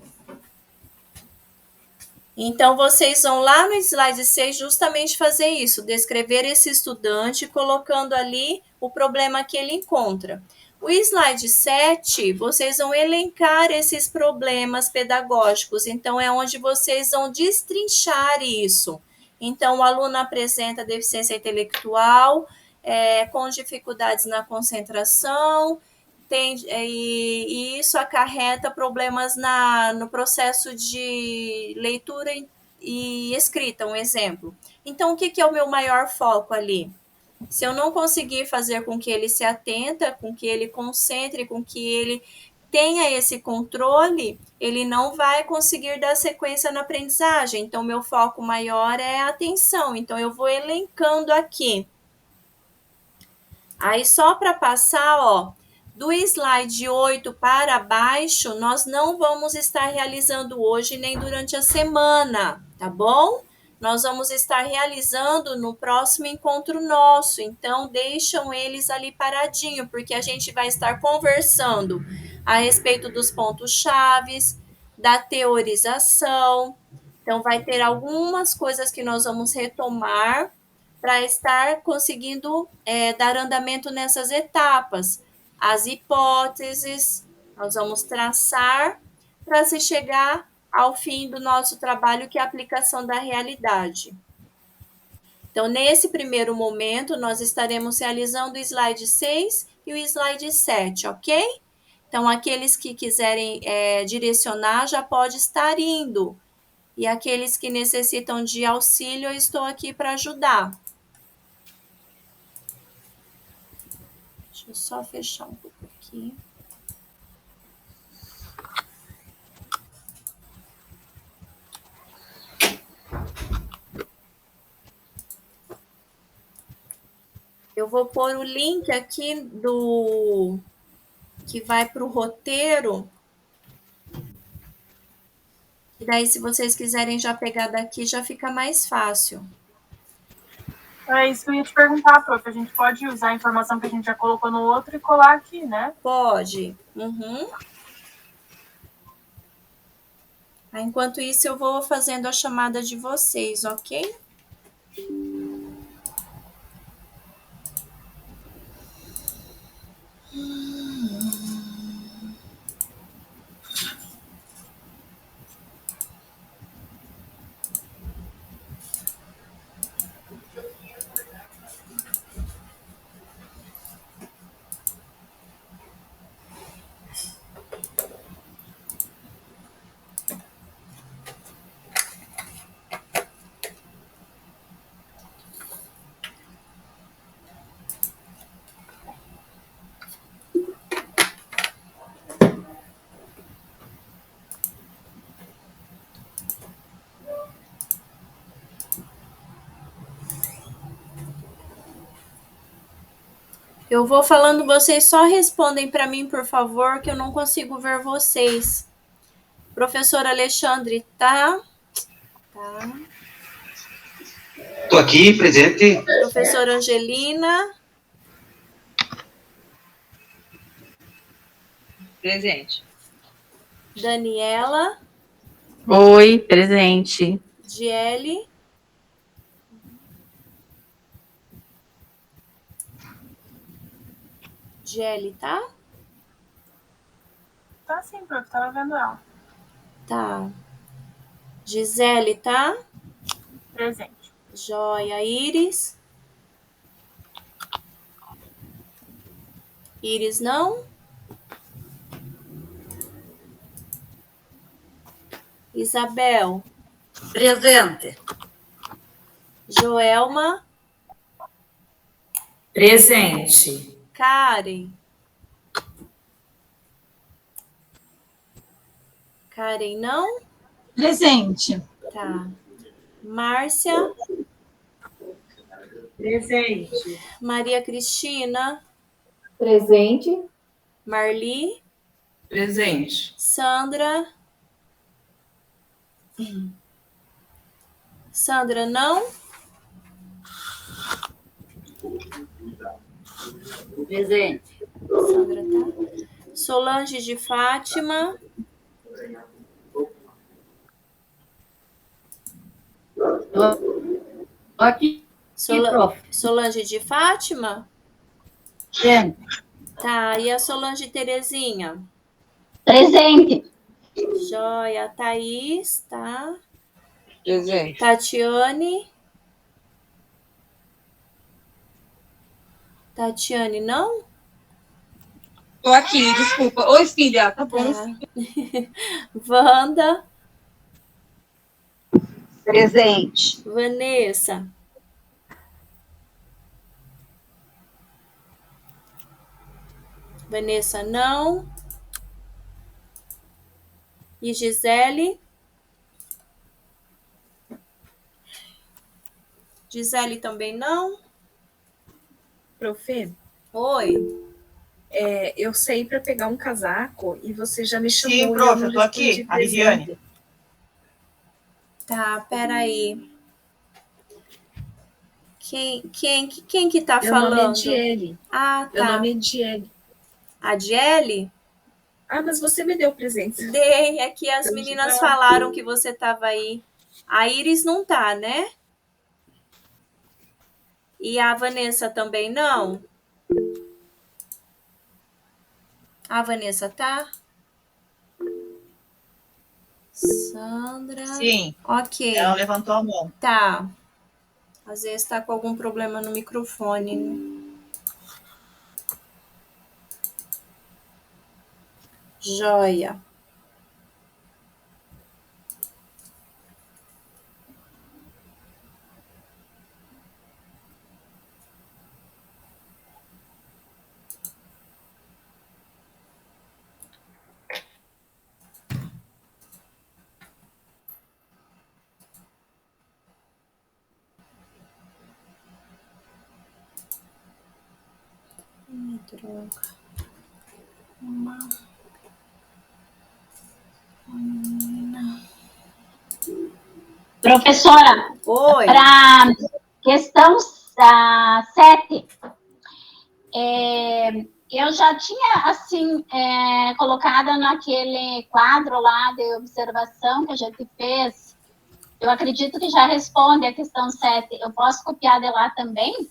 Então, vocês vão lá no slide 6 justamente fazer isso, descrever esse estudante, colocando ali o problema que ele encontra. O slide 7, vocês vão elencar esses problemas pedagógicos, então é onde vocês vão destrinchar isso. Então, o aluno apresenta deficiência intelectual, com dificuldades na concentração, e isso acarreta problemas no processo de leitura e escrita, um exemplo. Então, o que é o meu maior foco ali? Se eu não conseguir fazer com que ele se atenta, com que ele concentre, com que ele tenha esse controle, ele não vai conseguir dar sequência na aprendizagem. Então, meu foco maior é a atenção. Então, eu vou elencando aqui. Aí, só para passar, ó, do slide 8 para baixo, nós não vamos estar realizando hoje nem durante a semana, tá bom? nós vamos estar realizando no próximo encontro nosso. Então, deixam eles ali paradinho, porque a gente vai estar conversando a respeito dos pontos-chave, da teorização. Então, vai ter algumas coisas que nós vamos retomar para estar conseguindo dar andamento nessas etapas. As hipóteses, nós vamos traçar para se chegar ao fim do nosso trabalho, que é a aplicação da realidade. Então, nesse primeiro momento, nós estaremos realizando o slide 6 e o slide 7, ok? Então, aqueles que quiserem direcionar já pode estar indo. E aqueles que necessitam de auxílio, eu estou aqui para ajudar. Deixa eu só fechar um pouco aqui. Eu vou pôr o link aqui que vai para o roteiro. E daí, se vocês quiserem já pegar daqui, já fica mais fácil. É isso que eu ia te perguntar, prof. A gente pode usar a informação que a gente já colocou no outro e colar aqui, né? Pode. Enquanto isso, eu vou fazendo a chamada de vocês, ok? Eu vou falando, vocês só respondem para mim, por favor, que eu não consigo ver vocês. Professor Alexandre, tá? Tá. Estou aqui, presente. Professora Angelina. Presente. Daniela. Oi, presente. Diele. Diele, tá? Tá sim, prof. Tava vendo ela. Tá. Gisele, tá? Presente. Joia. Iris. Iris, não? Isabel. Presente. Joelma. Presente. Karen. Karen, não? Presente. Tá. Márcia. Presente. Maria Cristina. Presente. Marli. Presente. Sandra. Sandra, não? Presente. Sandra, tá? Solange de Fátima. Aqui, prof. Solange de Fátima? Presente. Tá, e a Solange Terezinha? Presente. Joia. Thaís, tá? Presente. Tatiane? Tatiane, não? Tô aqui, desculpa. Oi, filha. Tá bom. Tá. Wanda? Presente. Vanessa? Vanessa, não. E Gisele? Gisele também não? Prof. Oi. Eu saí para pegar um casaco e você já me chamou. Sim, prof, eu tô aqui, a Viviane. Tá, peraí. Quem que tá Meu falando? Meu nome é Diele. Ah, tá. Meu nome é Diele. A Diele? Ah, mas você me deu presente. Dei, é que as meninas falaram que você tava aí. A Iris não tá, né? E a Vanessa também não? A Vanessa tá? Sandra. Sim. Ok. Ela levantou a mão. Tá. Às vezes tá com algum problema no microfone, né? Joia. Droga. Professora, oi. Para questão 7, eu já tinha, assim, colocado naquele quadro lá de observação que a gente fez. Eu acredito que já responde a questão 7. Eu posso copiar de lá também?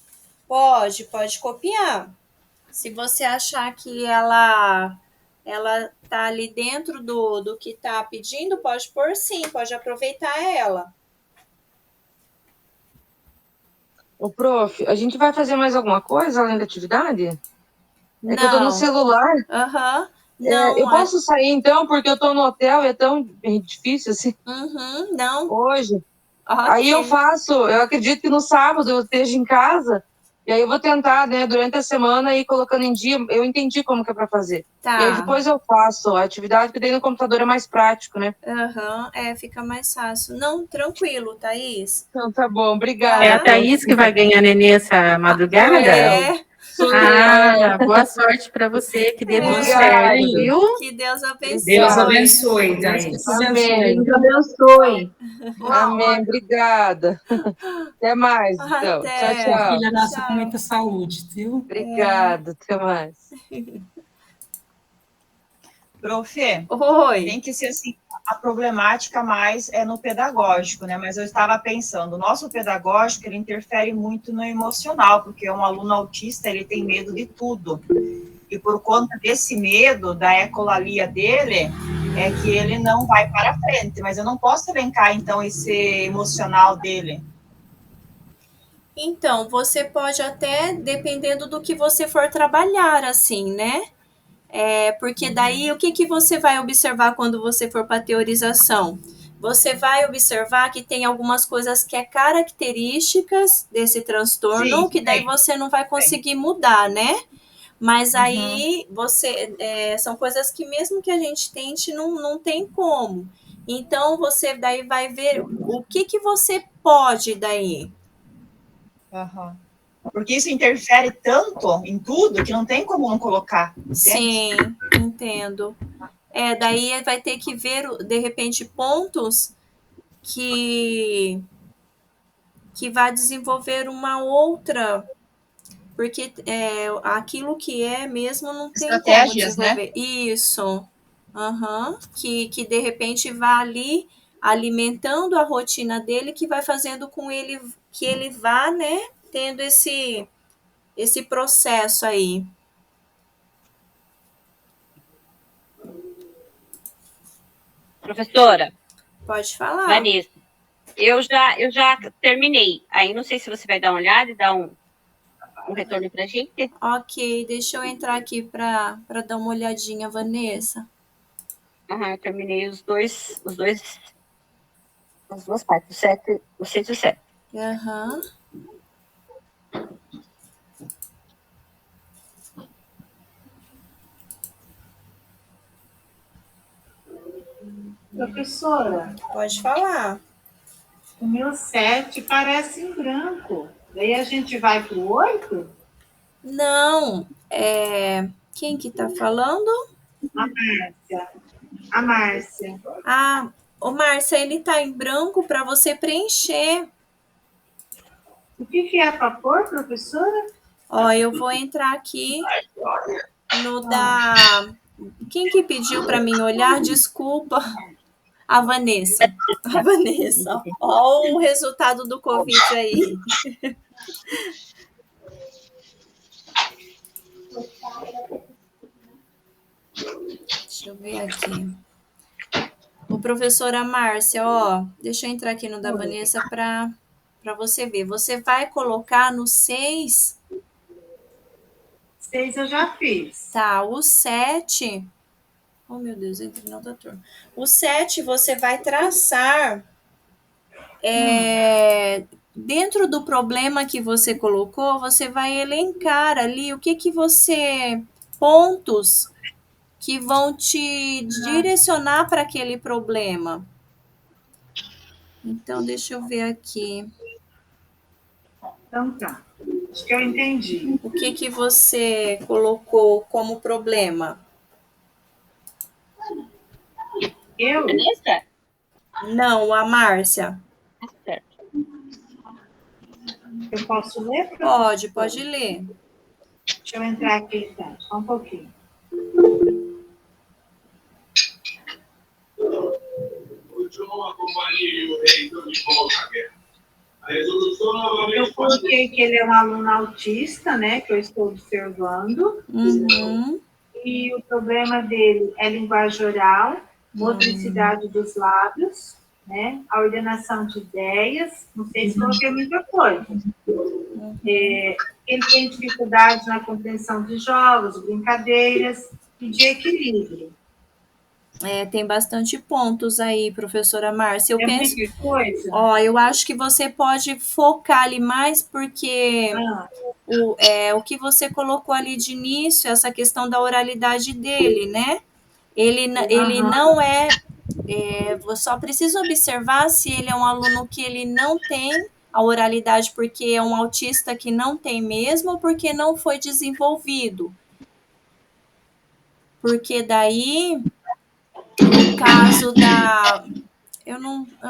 Pode copiar. Se você achar que ela tá ali dentro do que tá pedindo, pode pôr sim, pode aproveitar ela. Ô, prof, a gente vai fazer mais alguma coisa além da atividade? Não. É que eu tô no celular. Aham. Não. Eu posso sair então, porque eu tô no hotel e é tão difícil assim. Não. Hoje. Okay. Aí eu acredito que no sábado eu esteja em casa, e aí eu vou tentar, né, durante a semana ir colocando em dia. Eu entendi como que é para fazer. Tá. E aí depois eu faço a atividade, que daí no computador é mais prático, né? Fica mais fácil. Não, tranquilo, Thaís. Então tá bom, obrigada. É a Thaís que vai ganhar neném essa madrugada? Boa sorte para você, que dê muito certo, viu? Que Deus abençoe. Deus abençoe, Thaís. Amém. Deus abençoe. Amém, obrigada. Até mais, então. Até. Tchau, tchau. Filha, nasce com muita saúde, viu? Obrigada, até mais. Prof, oi. Tem que ser assim, a problemática mais é no pedagógico, né? Mas eu estava pensando, o nosso pedagógico, ele interfere muito no emocional, porque um aluno autista, ele tem medo de tudo. E por conta desse medo, da ecolalia dele, é que ele não vai para frente. Mas eu não posso elencar, então, esse emocional dele. Então, você pode até, dependendo do que você for trabalhar, assim, né? Porque daí, o que você vai observar quando você for para a teorização? Você vai observar que tem algumas coisas que é características desse transtorno, Sim, que daí você não vai conseguir mudar, né? Mas aí, são coisas que mesmo que a gente tente, não tem como. Então, você daí vai ver o que você pode daí. Porque isso interfere tanto em tudo que não tem como não colocar. Entende? Sim, entendo. Daí vai ter que ver, de repente, pontos que vai desenvolver uma outra, porque aquilo que é mesmo não tem como desenvolver. Né? Isso. Que de repente vai ali alimentando a rotina dele, que vai fazendo com ele que ele vá, né, tendo esse processo aí. Professora. Pode falar. Vanessa, eu já terminei. Aí não sei se você vai dar uma olhada e dar um retorno pra gente. Ok, deixa eu entrar aqui para dar uma olhadinha, Vanessa. Eu terminei as duas partes, o 6 e o 7. Professora. Pode falar. O meu 7 parece em branco. Daí a gente vai para o 8? Não. Quem que tá falando? A Márcia. Márcia, ele tá em branco para você preencher. O que é para pôr, professora? Ó, eu vou entrar aqui no da... Quem que pediu para mim olhar? Desculpa. A Vanessa. A Vanessa. Ó o resultado do Covid aí. Deixa eu ver aqui. O professora Márcia, ó, deixa eu entrar aqui no da Vanessa para você ver. Você vai colocar no 6. 6 eu já fiz. Tá, o 7. Oh, meu Deus, entrei na outra turma. O 7 você vai traçar dentro do problema que você colocou, você vai elencar ali o que você... pontos que vão te direcionar para aquele problema. Então, deixa eu ver aqui. Então tá. Acho que eu entendi. O que você colocou como problema? Eu? Vanessa? Não, a Márcia. Certo. Eu posso ler? Pode ler. Deixa eu entrar aqui, tá? Só um pouquinho. Eu coloquei que ele é um aluno autista, né? Que eu estou observando. Uhum. E o problema dele é linguagem oral, motricidade dos lábios, né? A ordenação de ideias. Não sei se coloquei muita coisa. Ele tem dificuldades na compreensão de jogos, brincadeiras e de equilíbrio. Tem bastante pontos aí, professora Márcia. Eu penso, muita coisa. Eu acho que você pode focar ali mais, porque o que você colocou ali de início, essa questão da oralidade dele, né? Ele não é... só preciso observar se ele é um aluno que ele não tem a oralidade porque é um autista que não tem mesmo, ou porque não foi desenvolvido. Porque daí... No caso da...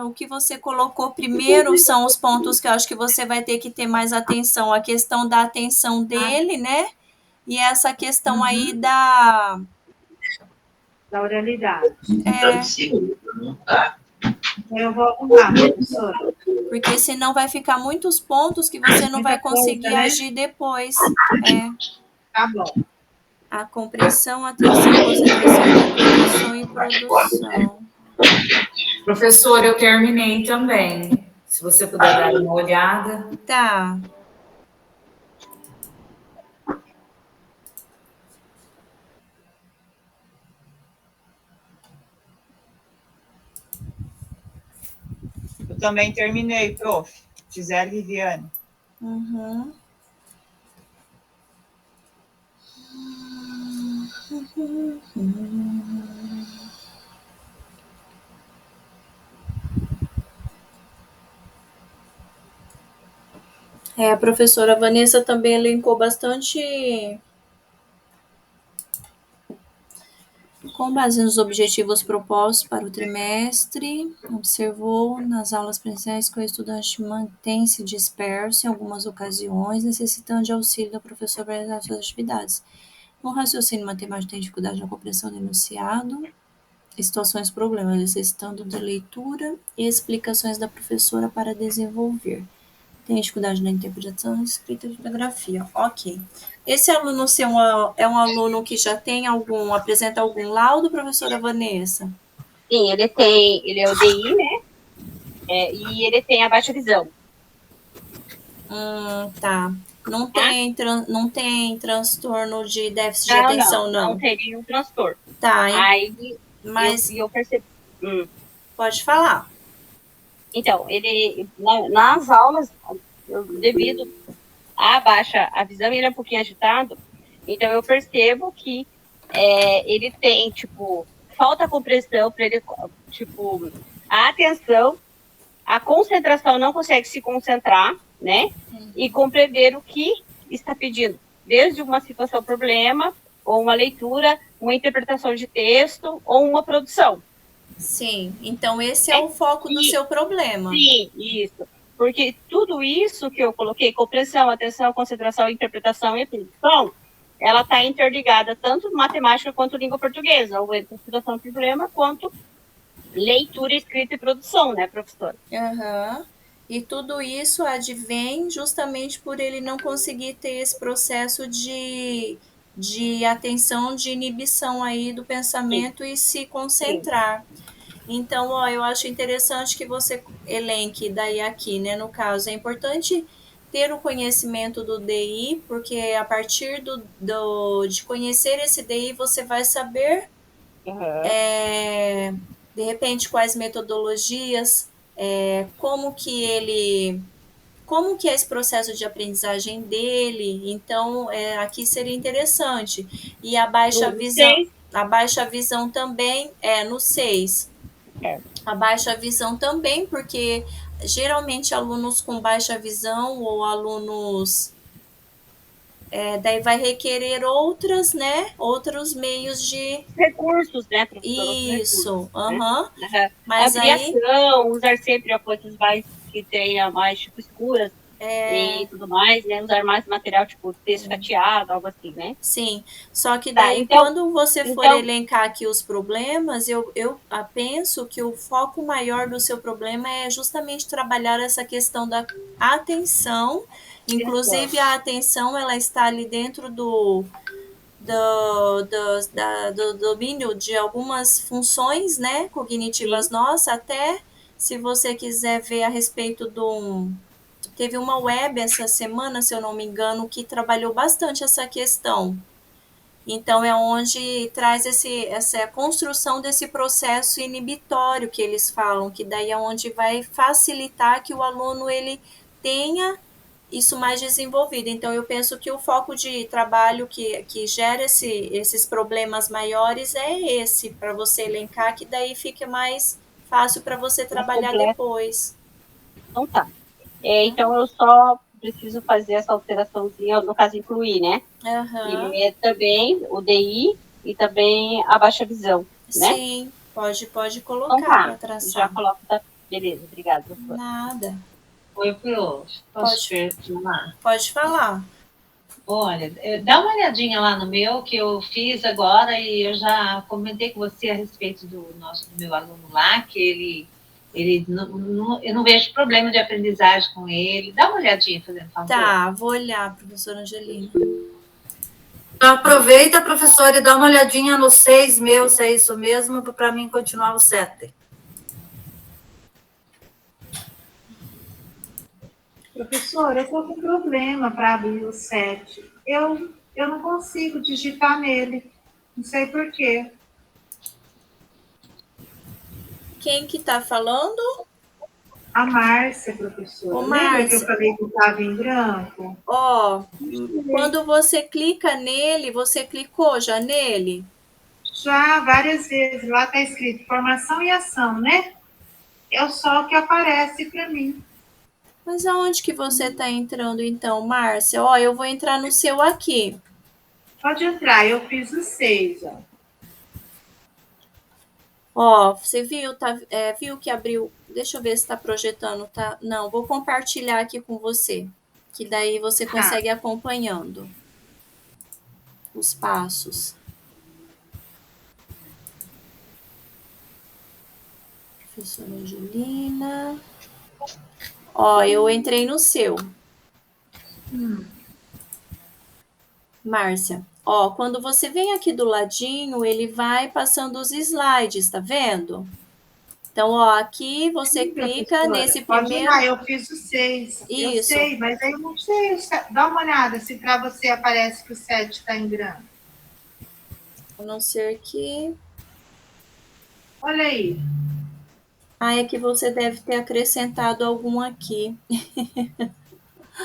o que você colocou primeiro são os pontos que eu acho que você vai ter que ter mais atenção. A questão da atenção dele, né? E essa questão aí da oralidade. É. Eu vou arrumar, professora. Porque senão vai ficar muitos pontos que você não vai conseguir agir depois. Tá bom. A compreensão, atenção, concentração e produção. Professora, eu terminei também. Se você puder dar uma olhada. Tá. Eu também terminei, prof. Gisele Viviane. Uhum. A professora Vanessa também elencou bastante, com base nos objetivos propostos para o trimestre, observou nas aulas presenciais que o estudante mantém-se disperso em algumas ocasiões, necessitando de auxílio da professora para realizar suas atividades. No raciocínio matemático tem dificuldade na compreensão do enunciado, situações problemas, necessitando de leitura e explicações da professora para desenvolver. Tem dificuldade na interpretação, escrita e fotografia. Ok. Esse aluno seu é um aluno que já tem apresenta algum laudo, professora Vanessa? Sim, ele é UDI, né? E ele tem a baixa visão. Tá. Não tem transtorno de déficit de atenção, não? Não teria um transtorno. Tá. Aí, mas eu percebi. Pode falar. Então, ele, nas aulas, devido à baixa visão, ele é um pouquinho agitado, então eu percebo que ele tem, falta compreensão para ele, a atenção, a concentração, não consegue se concentrar, né? E compreender o que está pedindo, desde uma situação problema, ou uma leitura, uma interpretação de texto, ou uma produção. Sim, então esse é o foco do seu problema. Sim, isso. Porque tudo isso que eu coloquei, compreensão, atenção, concentração, interpretação e aplicação, ela está interligada tanto matemática quanto língua portuguesa, ou interpretação de problema, quanto leitura, escrita e produção, né, professora? Uhum. E tudo isso advém justamente por ele não conseguir ter esse processo de atenção, de inibição aí do pensamento e se concentrar. Então, ó, eu acho interessante que você elenque daí aqui, né, no caso, é importante ter o conhecimento do DI, porque a partir de conhecer esse DI, você vai saber, de repente, quais metodologias, como que é esse processo de aprendizagem dele. Então, aqui seria interessante. E a baixa visão também no 6. A baixa visão também, porque geralmente alunos com baixa visão ou alunos daí vai requerer outros meios de recursos, né, professora? Isso, aham. Né? Mas ampliação, usar sempre apoios mais que tenha mais tipo escuras e tudo mais, né? Usar mais material tipo texto fatiado, algo assim, né? Sim, só que daí quando você for elencar aqui os problemas, eu penso que o foco maior do seu problema é justamente trabalhar essa questão da atenção. Inclusive a atenção ela está ali dentro do domínio de algumas funções, né, cognitivas nossas, até se você quiser ver a respeito teve uma web essa semana, se eu não me engano, que trabalhou bastante essa questão. Então, é onde traz essa construção desse processo inibitório que eles falam, que daí é onde vai facilitar que o aluno ele tenha isso mais desenvolvido. Então, eu penso que o foco de trabalho que gera esses problemas maiores é esse, para você elencar, que daí fica mais fácil para você trabalhar depois. Então, tá. Então, eu só preciso fazer essa alteraçãozinha, no caso, incluir, né? Uhum. E também o DI e também a baixa visão, né? Sim, pode colocar para traçar. Já coloco, tá? Beleza, obrigada, professora. Nada. Oi, Pro, posso falar? Pode falar. Olha, dá uma olhadinha lá no meu, que eu fiz agora, e eu já comentei com você a respeito do meu aluno lá, que eu não vejo problema de aprendizagem com ele. Dá uma olhadinha, fazendo favor. Tá, vou olhar, professora Angelina. Então, aproveita, professora, e dá uma olhadinha no 6 meu, se é isso mesmo, para mim continuar o 7. Professora, eu estou com problema para abrir o 7. Eu não consigo digitar nele. Não sei por quê. Quem que está falando? A Márcia, professora. Ô, Márcia. Lembra que eu falei que estava em branco? Ó, quando você clica nele, você clicou já nele? Já, várias vezes. Lá está escrito formação e ação, né? É só o que aparece para mim. Mas aonde que você está entrando, então, Márcia? Ó, eu vou entrar no seu aqui. Pode entrar, eu fiz o 6, ó. Ó, você viu, viu que abriu... Deixa eu ver se está projetando, tá? Não, vou compartilhar aqui com você, que daí você consegue acompanhando os passos. Professora Angelina. Ó, eu entrei no seu. Márcia. Ó, quando você vem aqui do ladinho, ele vai passando os slides, tá vendo? Então, ó, aqui você clica nesse primeiro... Pode ir lá, eu fiz o 6. Isso. Eu sei, mas aí eu não sei. Dá uma olhada se para você aparece que o 7 está em branco. A não ser que... Olha aí. Ah, é que você deve ter acrescentado algum aqui.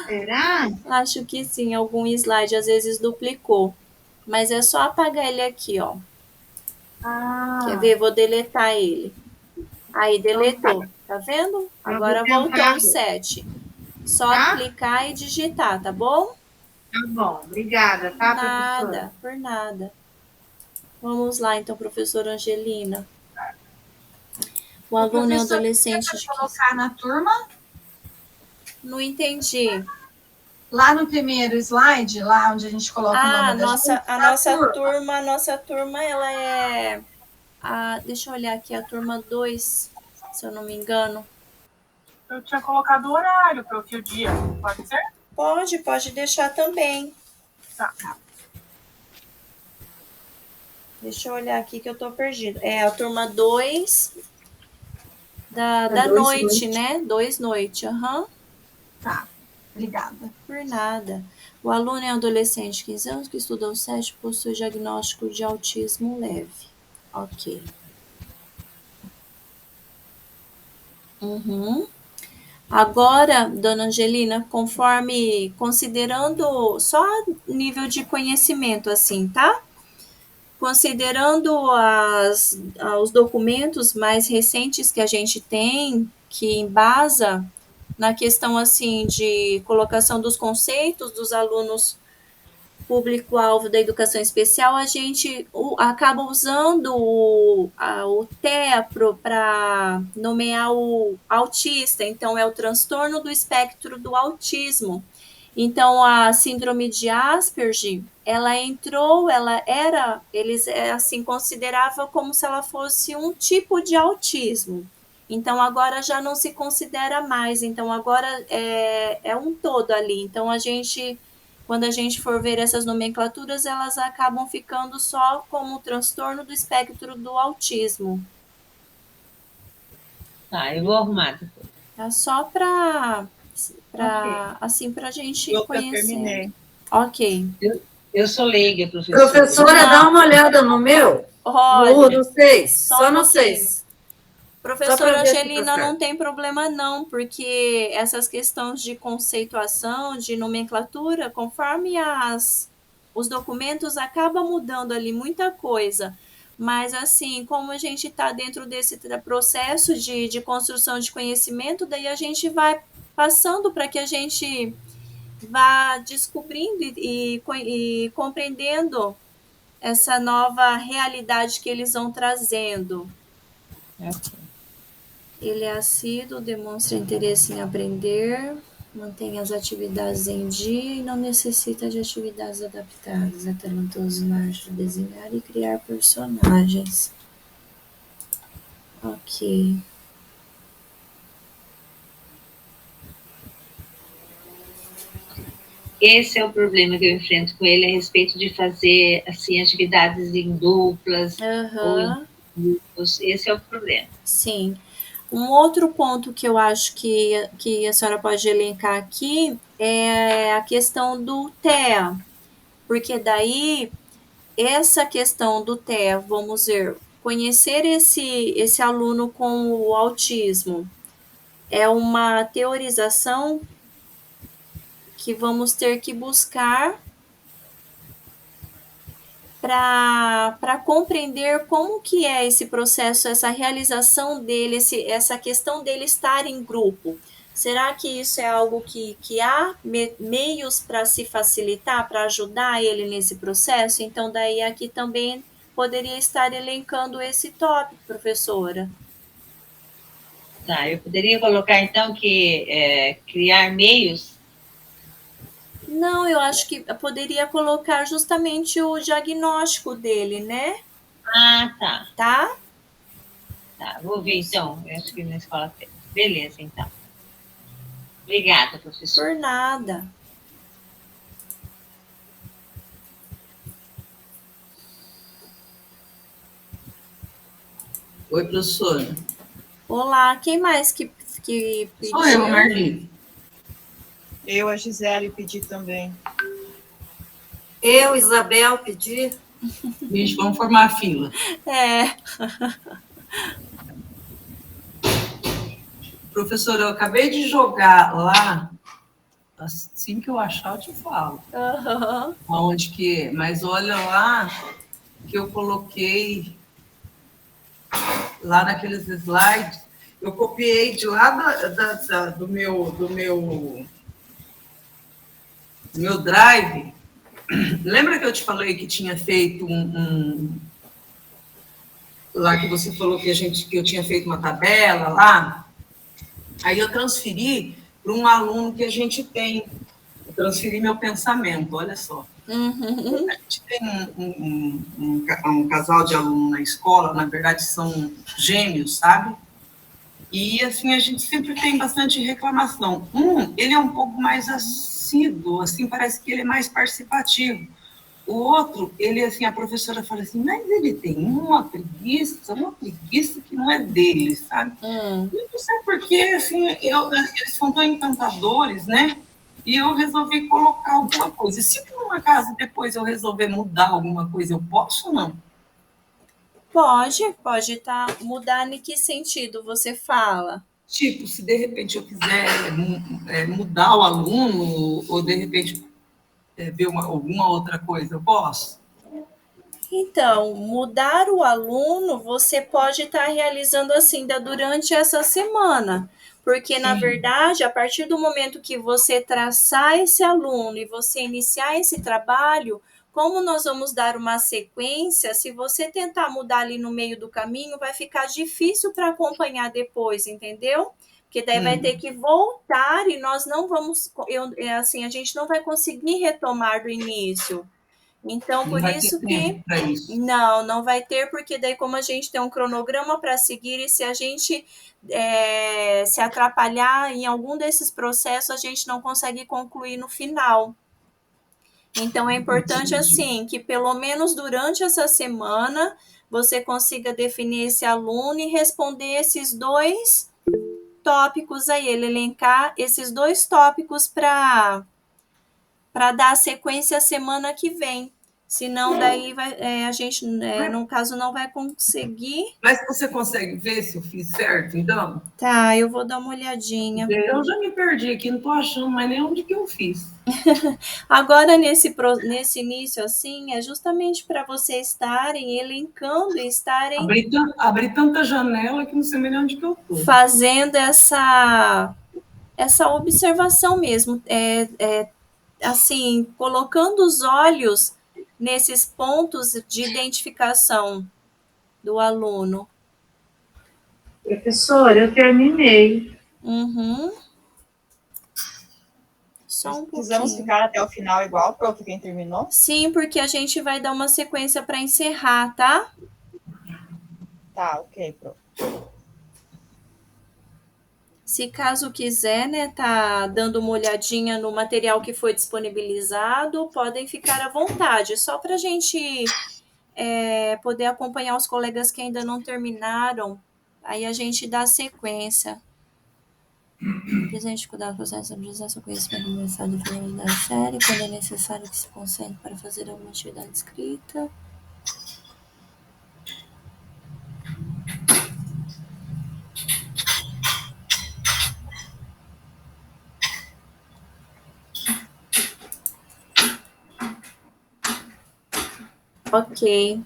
Será? Acho que sim, algum slide, às vezes duplicou. Mas é só apagar ele aqui, ó. Quer ver? Vou deletar ele. Aí, deletou. Tá vendo? Agora voltou o 7. Só clicar e digitar, tá bom? Tá bom. Obrigada, tá, professora? Nada, por nada. Vamos lá, então, professora Angelina. O aluno é adolescente. Quer colocar na turma? Não entendi. Lá no primeiro slide, lá onde a gente coloca o nome da gente, a nossa turma, ela é... deixa eu olhar aqui, a turma 2, se eu não me engano. Eu tinha colocado o horário, prof, o dia. Pode ser? Pode deixar também. Tá. Deixa eu olhar aqui que eu tô perdida. É a turma 2 da noite, né? 2 noite, Tá, obrigada. Por nada. O aluno é um adolescente de 15 anos que estuda o SESC, possui diagnóstico de autismo leve. Ok. Agora, dona Angelina, considerando só nível de conhecimento, assim, tá? Considerando os documentos mais recentes que a gente tem, que embasa na questão, assim, de colocação dos conceitos dos alunos público-alvo da educação especial, a gente acaba usando o TEA para nomear o autista, então é o transtorno do espectro do autismo. Então, a síndrome de Asperger, eles assim consideravam como se ela fosse um tipo de autismo. Então, agora já não se considera mais, então agora é um todo ali. Então, quando a gente for ver essas nomenclaturas, elas acabam ficando só como transtorno do espectro do autismo. Tá, eu vou arrumar depois. É só para assim, para a gente conhecer. Eu terminei. Ok. Eu sou leiga, professora. Professora, dá uma olhada no meu. Olha, no 6, só no 6. Professora Angelina, não tem problema não, porque essas questões de conceituação, de nomenclatura, conforme os documentos, acaba mudando ali muita coisa. Mas, assim, como a gente está dentro desse processo de construção de conhecimento, daí a gente vai passando para que a gente vá descobrindo e compreendendo essa nova realidade que eles vão trazendo. Ele é assíduo, demonstra interesse em aprender, mantém as atividades em dia e não necessita de atividades adaptadas. É talentoso na arte de desenhar e criar personagens. Ok. Esse é o problema que eu enfrento com ele a respeito de fazer assim atividades em duplas ou em grupos. Esse é o problema. Sim. Um outro ponto que eu acho que a senhora pode elencar aqui é a questão do TEA, porque daí essa questão do TEA, vamos ver, conhecer esse aluno com o autismo é uma teorização que vamos ter que buscar para compreender como que é esse processo, essa realização dele, essa questão dele estar em grupo. Será que isso é algo que há meios para se facilitar, para ajudar ele nesse processo? Então, daí aqui também poderia estar elencando esse tópico, professora. Tá, eu poderia colocar, então, que criar meios. Não, eu acho que eu poderia colocar justamente o diagnóstico dele, né? Ah, tá. Tá? Tá, vou ver, então. Eu acho que na escola tem. Beleza, então. Obrigada, professora. Por nada. Oi, professora. Olá, quem mais que pediu? Sou eu, Marli. Eu, a Gisele, pedi também. Eu, Isabel, pedi. Gente, vamos formar a fila. Professora, eu acabei de jogar lá, assim que eu achar, eu te falo. Onde que... Mas olha lá que eu coloquei lá naqueles slides, eu copiei de lá do meu drive. Lembra que eu te falei que tinha feito lá que você falou que eu tinha feito uma tabela lá? Aí eu transferi para um aluno que a gente tem. Transferir meu pensamento, olha só. Uhum. A gente tem um casal de alunos na escola, na verdade são gêmeos, sabe? E assim, a gente sempre tem bastante reclamação. Ele é um pouco mais assíduo, assim, parece que ele é mais participativo. O outro, ele, assim, a professora fala assim, mas ele tem uma preguiça que não é dele, sabe? Eu não sei porque, assim, eles são tão encantadores, né? E eu resolvi colocar alguma coisa. Se por um acaso depois eu resolver mudar alguma coisa, eu posso ou não? Pode mudar em que sentido você fala? Tipo, se de repente eu quiser mudar o aluno, ou de repente ver alguma outra coisa, eu posso? Então, mudar o aluno, você pode estar realizando assim durante essa semana. Porque, na verdade, a partir do momento que você traçar esse aluno e você iniciar esse trabalho, como nós vamos dar uma sequência, se você tentar mudar ali no meio do caminho, vai ficar difícil para acompanhar depois, entendeu? Porque daí vai ter que voltar e nós não vamos, a gente não vai conseguir retomar do início. Então, por isso que não vai ter, porque daí como a gente tem um cronograma para seguir e se a gente se atrapalhar em algum desses processos, a gente não consegue concluir no final. Então, é importante, assim, que pelo menos durante essa semana você consiga definir esse aluno e responder esses 2 tópicos aí, ele elencar esses 2 tópicos para dar a sequência semana que vem. Senão, daí a gente, no caso, não vai conseguir. Mas você consegue ver se eu fiz certo, então? Tá, eu vou dar uma olhadinha. Eu já me perdi aqui, não estou achando mais nem onde que eu fiz. Agora, nesse início, assim, é justamente para vocês estarem elencando e estarem... Abri tanta janela que não sei nem onde que eu estou. Fazendo essa observação mesmo. Assim, colocando os olhos nesses pontos de identificação do aluno. Professora, eu terminei. Só um pouquinho. Precisamos ficar até o final igual, prof, quem terminou? Sim, porque a gente vai dar uma sequência para encerrar, tá? Tá, ok, prof. Se caso quiser, né, tá dando uma olhadinha no material que foi disponibilizado, podem ficar à vontade, só para a gente poder acompanhar os colegas que ainda não terminaram, aí a gente dá sequência. Presente cuidado, processo de habilitação, conhecimento do estado de finalidade série, quando é necessário que se concentre para fazer alguma atividade escrita. Ok.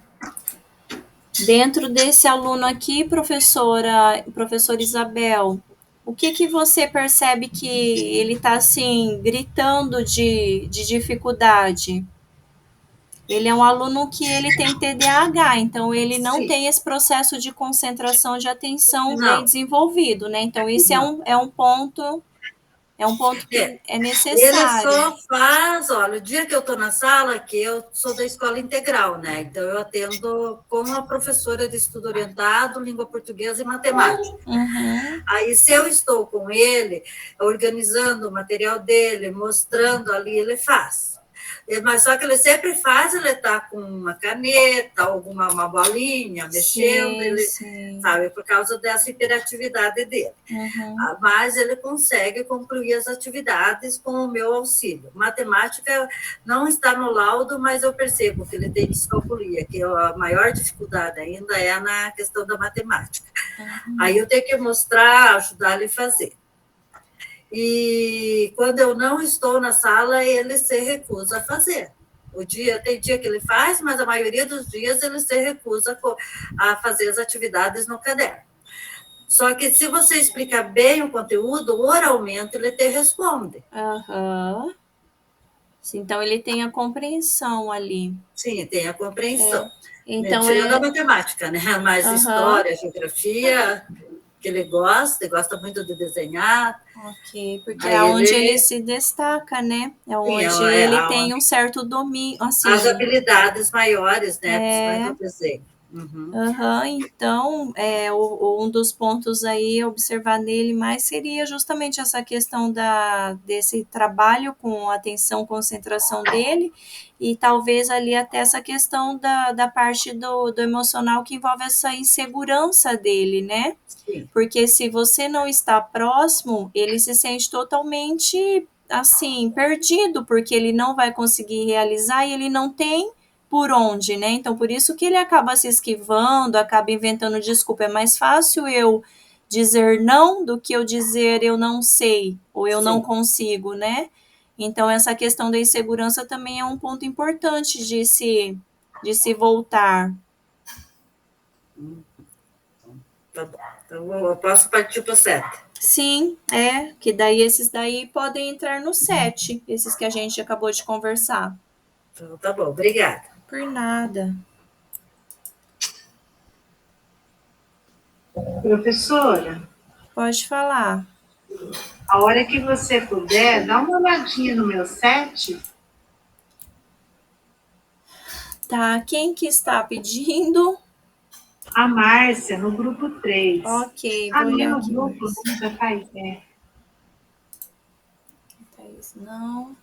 Dentro desse aluno aqui, professora Isabel, o que você percebe que ele está, assim, gritando de dificuldade? Ele é um aluno que ele tem TDAH, então ele não tem esse processo de concentração de atenção bem desenvolvido, né? Então, esse é um ponto que é necessário. Ele só faz, olha, o dia que eu estou na sala, que eu sou da escola integral, né? Então, eu atendo como a professora de estudo orientado, língua portuguesa e matemática. Aí, se eu estou com ele, organizando o material dele, mostrando ali, ele faz. Mas só que ele sempre faz, ele está com uma caneta, uma bolinha, mexendo, sabe, por causa dessa hiperatividade dele. Mas ele consegue concluir as atividades com o meu auxílio. Matemática não está no laudo, mas eu percebo que ele tem discalculia, que a maior dificuldade ainda é na questão da matemática. Aí eu tenho que mostrar, ajudar ele a fazer. E quando eu não estou na sala, ele se recusa a fazer. Tem dia que ele faz, mas a maioria dos dias ele se recusa a fazer as atividades no caderno. Só que se você explicar bem o conteúdo, oralmente ele te responde. Então, ele tem a compreensão ali. Sim, tem a compreensão. Então, tirando a matemática, né? Mas história, geografia... que ele gosta muito de desenhar. Ok, porque é onde ele se destaca, né? É onde ele tem um certo domínio, assim. As habilidades maiores, né? Principalmente o desenho. Então, um dos pontos aí a observar nele mais seria justamente essa questão desse trabalho com atenção, concentração dele, e talvez ali até essa questão da parte do emocional que envolve essa insegurança dele, né? Sim. Porque se você não está próximo, ele se sente totalmente, assim, perdido, porque ele não vai conseguir realizar e ele não tem por onde, né? Então, por isso que ele acaba se esquivando, acaba inventando desculpa. É mais fácil eu dizer não do que eu dizer eu não sei ou eu não consigo, né? Então, essa questão da insegurança também é um ponto importante de se voltar. Tá bom. Então, eu posso partir para o 7. Sim, que daí esses daí podem entrar no 7, esses que a gente acabou de conversar. Então, tá bom, obrigada. Por nada. Professora? Pode falar. A hora que você puder, dá uma olhadinha no meu 7. Tá, quem que está pedindo? A Márcia, no grupo 3. Ok, vou olhar aqui. No grupo nunca faz, Não.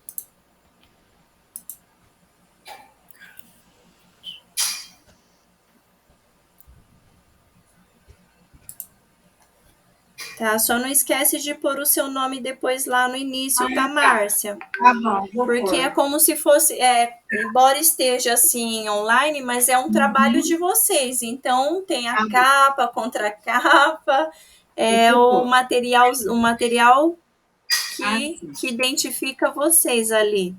Tá, só não esquece de pôr o seu nome depois lá no início, tá, Márcia? Tá bom, porque é como se fosse, embora esteja assim online, mas é um trabalho de vocês. Então tem a capa, a contracapa, o material que identifica vocês ali.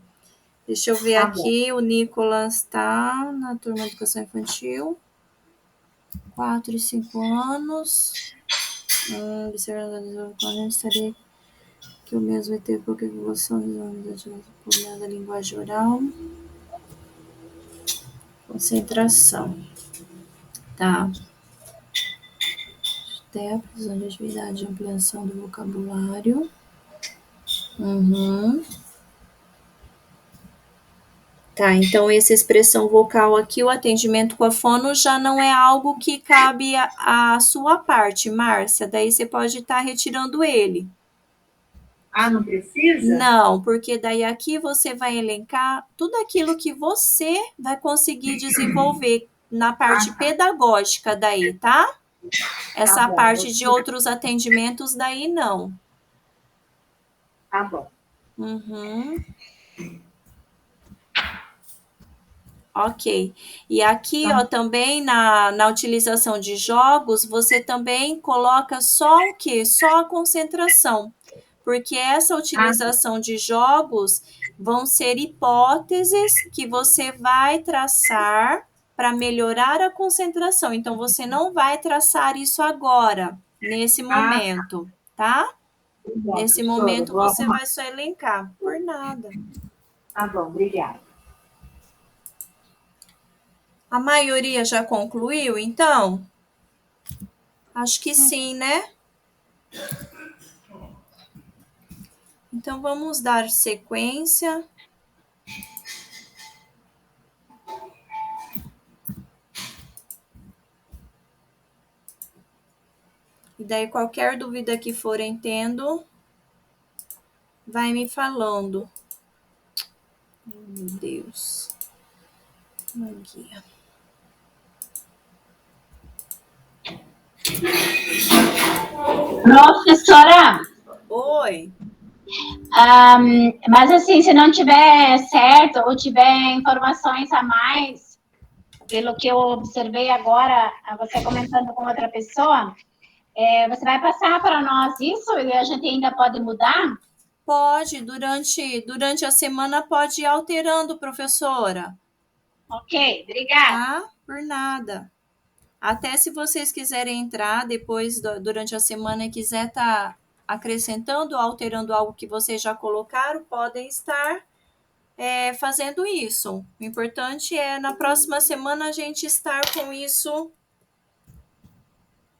Deixa eu ver aqui, o Nicolas tá na turma de educação infantil, 4 e 5 anos. Estaria que o mesmo vai ter qualquer evolução da linguagem oral. Concentração. Tá. Até precisando de atividade de ampliação do vocabulário. Tá, então essa expressão vocal aqui, o atendimento com a fono, já não é algo que cabe à sua parte, Márcia. Daí você pode estar retirando ele. Ah, não precisa? Não, porque daí aqui você vai elencar tudo aquilo que você vai conseguir desenvolver na parte pedagógica daí, tá? Essa parte de outros atendimentos daí não. Tá bom. Ok. E aqui, também na utilização de jogos, você também coloca só o quê? Só a concentração. Porque essa utilização de jogos vão ser hipóteses que você vai traçar para melhorar a concentração. Então, você não vai traçar isso agora, nesse momento, tá? Nesse momento, você vai só elencar. Por nada. Tá bom, obrigada. A maioria já concluiu, então? Acho que sim, né? Então, vamos dar sequência. E daí, qualquer dúvida que forem tendo, vai me falando. Meu Deus. Uma guia. Professora? Oi. Mas assim, se não tiver certo ou tiver informações a mais, pelo que eu observei agora, você comentando com outra pessoa, você vai passar para nós isso e a gente ainda pode mudar? Pode, durante a semana pode ir alterando, professora. Ok, obrigada. Tá? Por nada. Até se vocês quiserem entrar depois, durante a semana, e quiser estar acrescentando, alterando algo que vocês já colocaram, podem estar fazendo isso. O importante é, na próxima semana, a gente estar com isso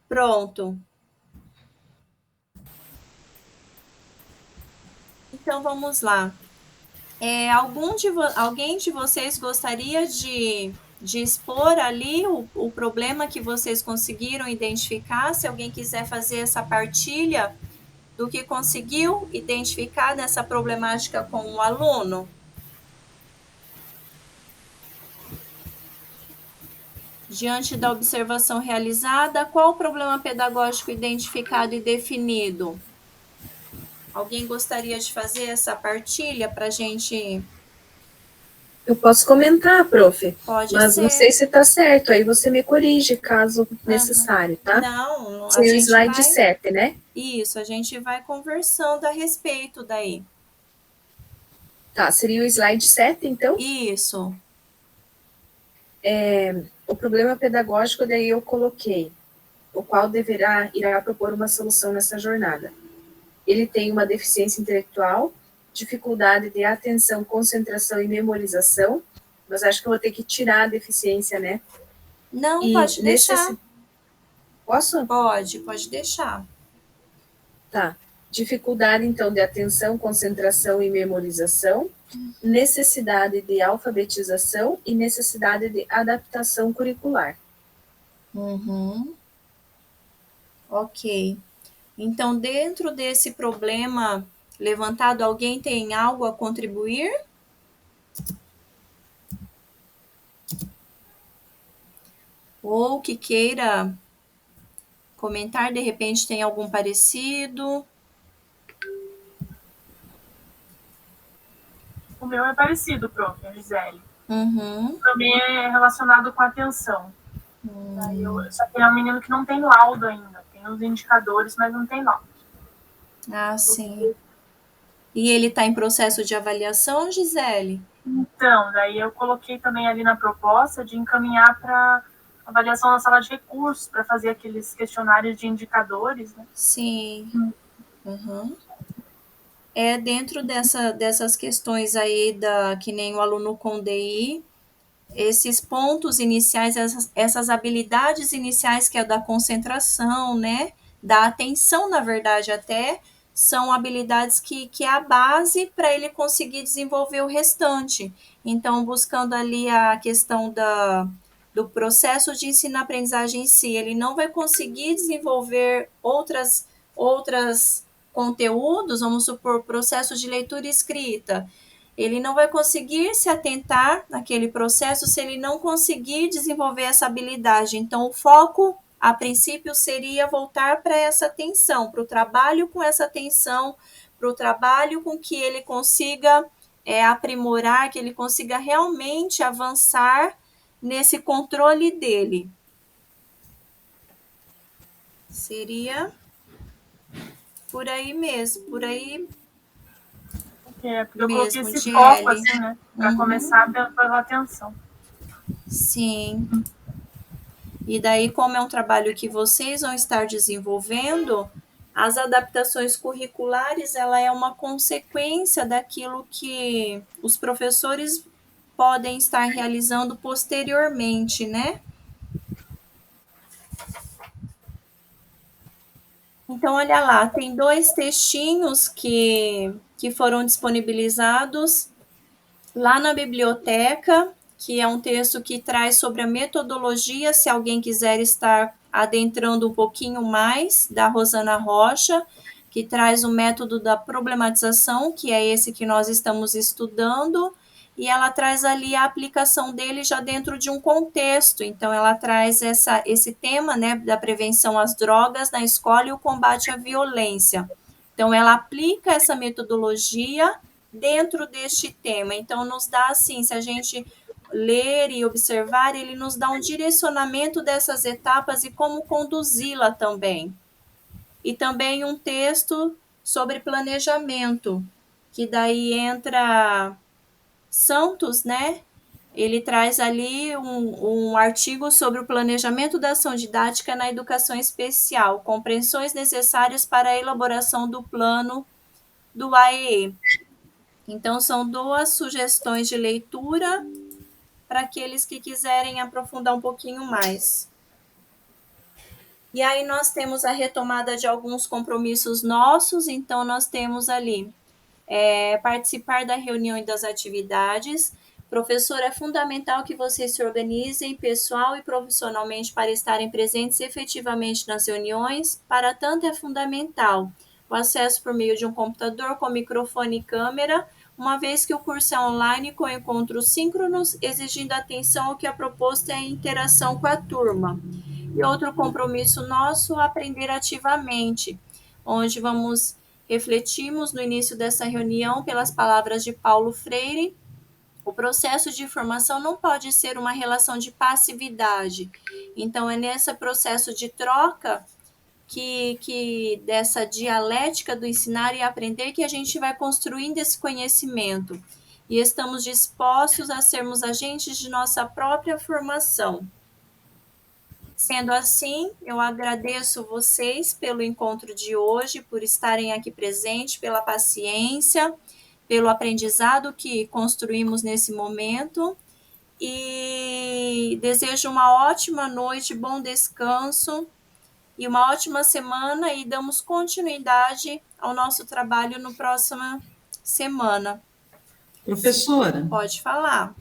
pronto. Então, vamos lá. Alguém de vocês gostaria de expor ali o problema que vocês conseguiram identificar? Se alguém quiser fazer essa partilha do que conseguiu identificar nessa problemática com o aluno? Diante da observação realizada, qual o problema pedagógico identificado e definido? Alguém gostaria de fazer essa partilha para a gente... Eu posso comentar, prof. Pode mas ser. Não sei se está certo, aí você me corrige caso necessário, tá? Não, seria o slide 7, né? Isso, a gente vai conversando a respeito daí. Tá, seria o slide 7, então? Isso. O problema pedagógico, daí eu coloquei, o qual irá propor uma solução nessa jornada. Ele tem uma deficiência intelectual, dificuldade de atenção, concentração e memorização, mas acho que eu vou ter que tirar a deficiência, né? Não, pode deixar. Posso? Pode deixar. Tá. Dificuldade, então, de atenção, concentração e memorização, necessidade de alfabetização e necessidade de adaptação curricular. Ok. Então, dentro desse problema levantado, alguém tem algo a contribuir? Ou que queira comentar, de repente tem algum parecido? O meu é parecido, prof, Gisele. Também é relacionado com a atenção. Só que é um menino que não tem laudo ainda. Tem os indicadores, mas não tem laudo. Ah, sim. E ele está em processo de avaliação, Gisele? Então, daí eu coloquei também ali na proposta de encaminhar para avaliação na sala de recursos, para fazer aqueles questionários de indicadores, né? Sim. Dentro dessas questões aí, que nem o aluno com DI, esses pontos iniciais, essas habilidades iniciais, que é da concentração, né? Da atenção, na verdade, até, são habilidades que é a base para ele conseguir desenvolver o restante. Então, buscando ali a questão do processo de ensino-aprendizagem em si, ele não vai conseguir desenvolver outras conteúdos, vamos supor, processo de leitura e escrita. Ele não vai conseguir se atentar naquele processo se ele não conseguir desenvolver essa habilidade. Então, o foco, a princípio, seria voltar para essa atenção, para o trabalho com essa atenção, para o trabalho com que ele consiga aprimorar, que ele consiga realmente avançar nesse controle dele. Seria por aí mesmo, por aí. Porque eu coloquei esse foco, assim, né? Para começar pela atenção. Sim. E daí, como é um trabalho que vocês vão estar desenvolvendo, as adaptações curriculares, ela é uma consequência daquilo que os professores podem estar realizando posteriormente, né? Então, olha lá, tem 2 textinhos que foram disponibilizados lá na biblioteca, que é um texto que traz sobre a metodologia, se alguém quiser estar adentrando um pouquinho mais, da Rosana Rocha, que traz o método da problematização, que é esse que nós estamos estudando, e ela traz ali a aplicação dele já dentro de um contexto. Então, ela traz esse tema, né, da prevenção às drogas na escola e o combate à violência. Então, ela aplica essa metodologia dentro deste tema. Então, nos dá assim, se a gente ler e observar, ele nos dá um direcionamento dessas etapas e como conduzi-la também. E também um texto sobre planejamento, que daí entra Santos, né? Ele traz ali um artigo sobre o planejamento da ação didática na educação especial, compreensões necessárias para a elaboração do plano do AEE. Então, são 2 sugestões de leitura para aqueles que quiserem aprofundar um pouquinho mais. E aí nós temos a retomada de alguns compromissos nossos, então nós temos ali participar da reunião e das atividades. Professor, é fundamental que vocês se organizem pessoal e profissionalmente para estarem presentes efetivamente nas reuniões. Para tanto, é fundamental o acesso por meio de um computador com microfone e câmera, uma vez que o curso é online com encontros síncronos, exigindo atenção ao que é proposto é a interação com a turma. E outro compromisso nosso, aprender ativamente, onde refletimos no início dessa reunião pelas palavras de Paulo Freire. O processo de formação não pode ser uma relação de passividade. Então, é nesse processo de troca que dessa dialética do ensinar e aprender que a gente vai construindo esse conhecimento. E estamos dispostos a sermos agentes de nossa própria formação. Sendo assim, eu agradeço vocês pelo encontro de hoje, por estarem aqui presentes, pela paciência, pelo aprendizado que construímos nesse momento, e desejo uma ótima noite, bom descanso e uma ótima semana, e damos continuidade ao nosso trabalho na próxima semana. Professora? Pode falar.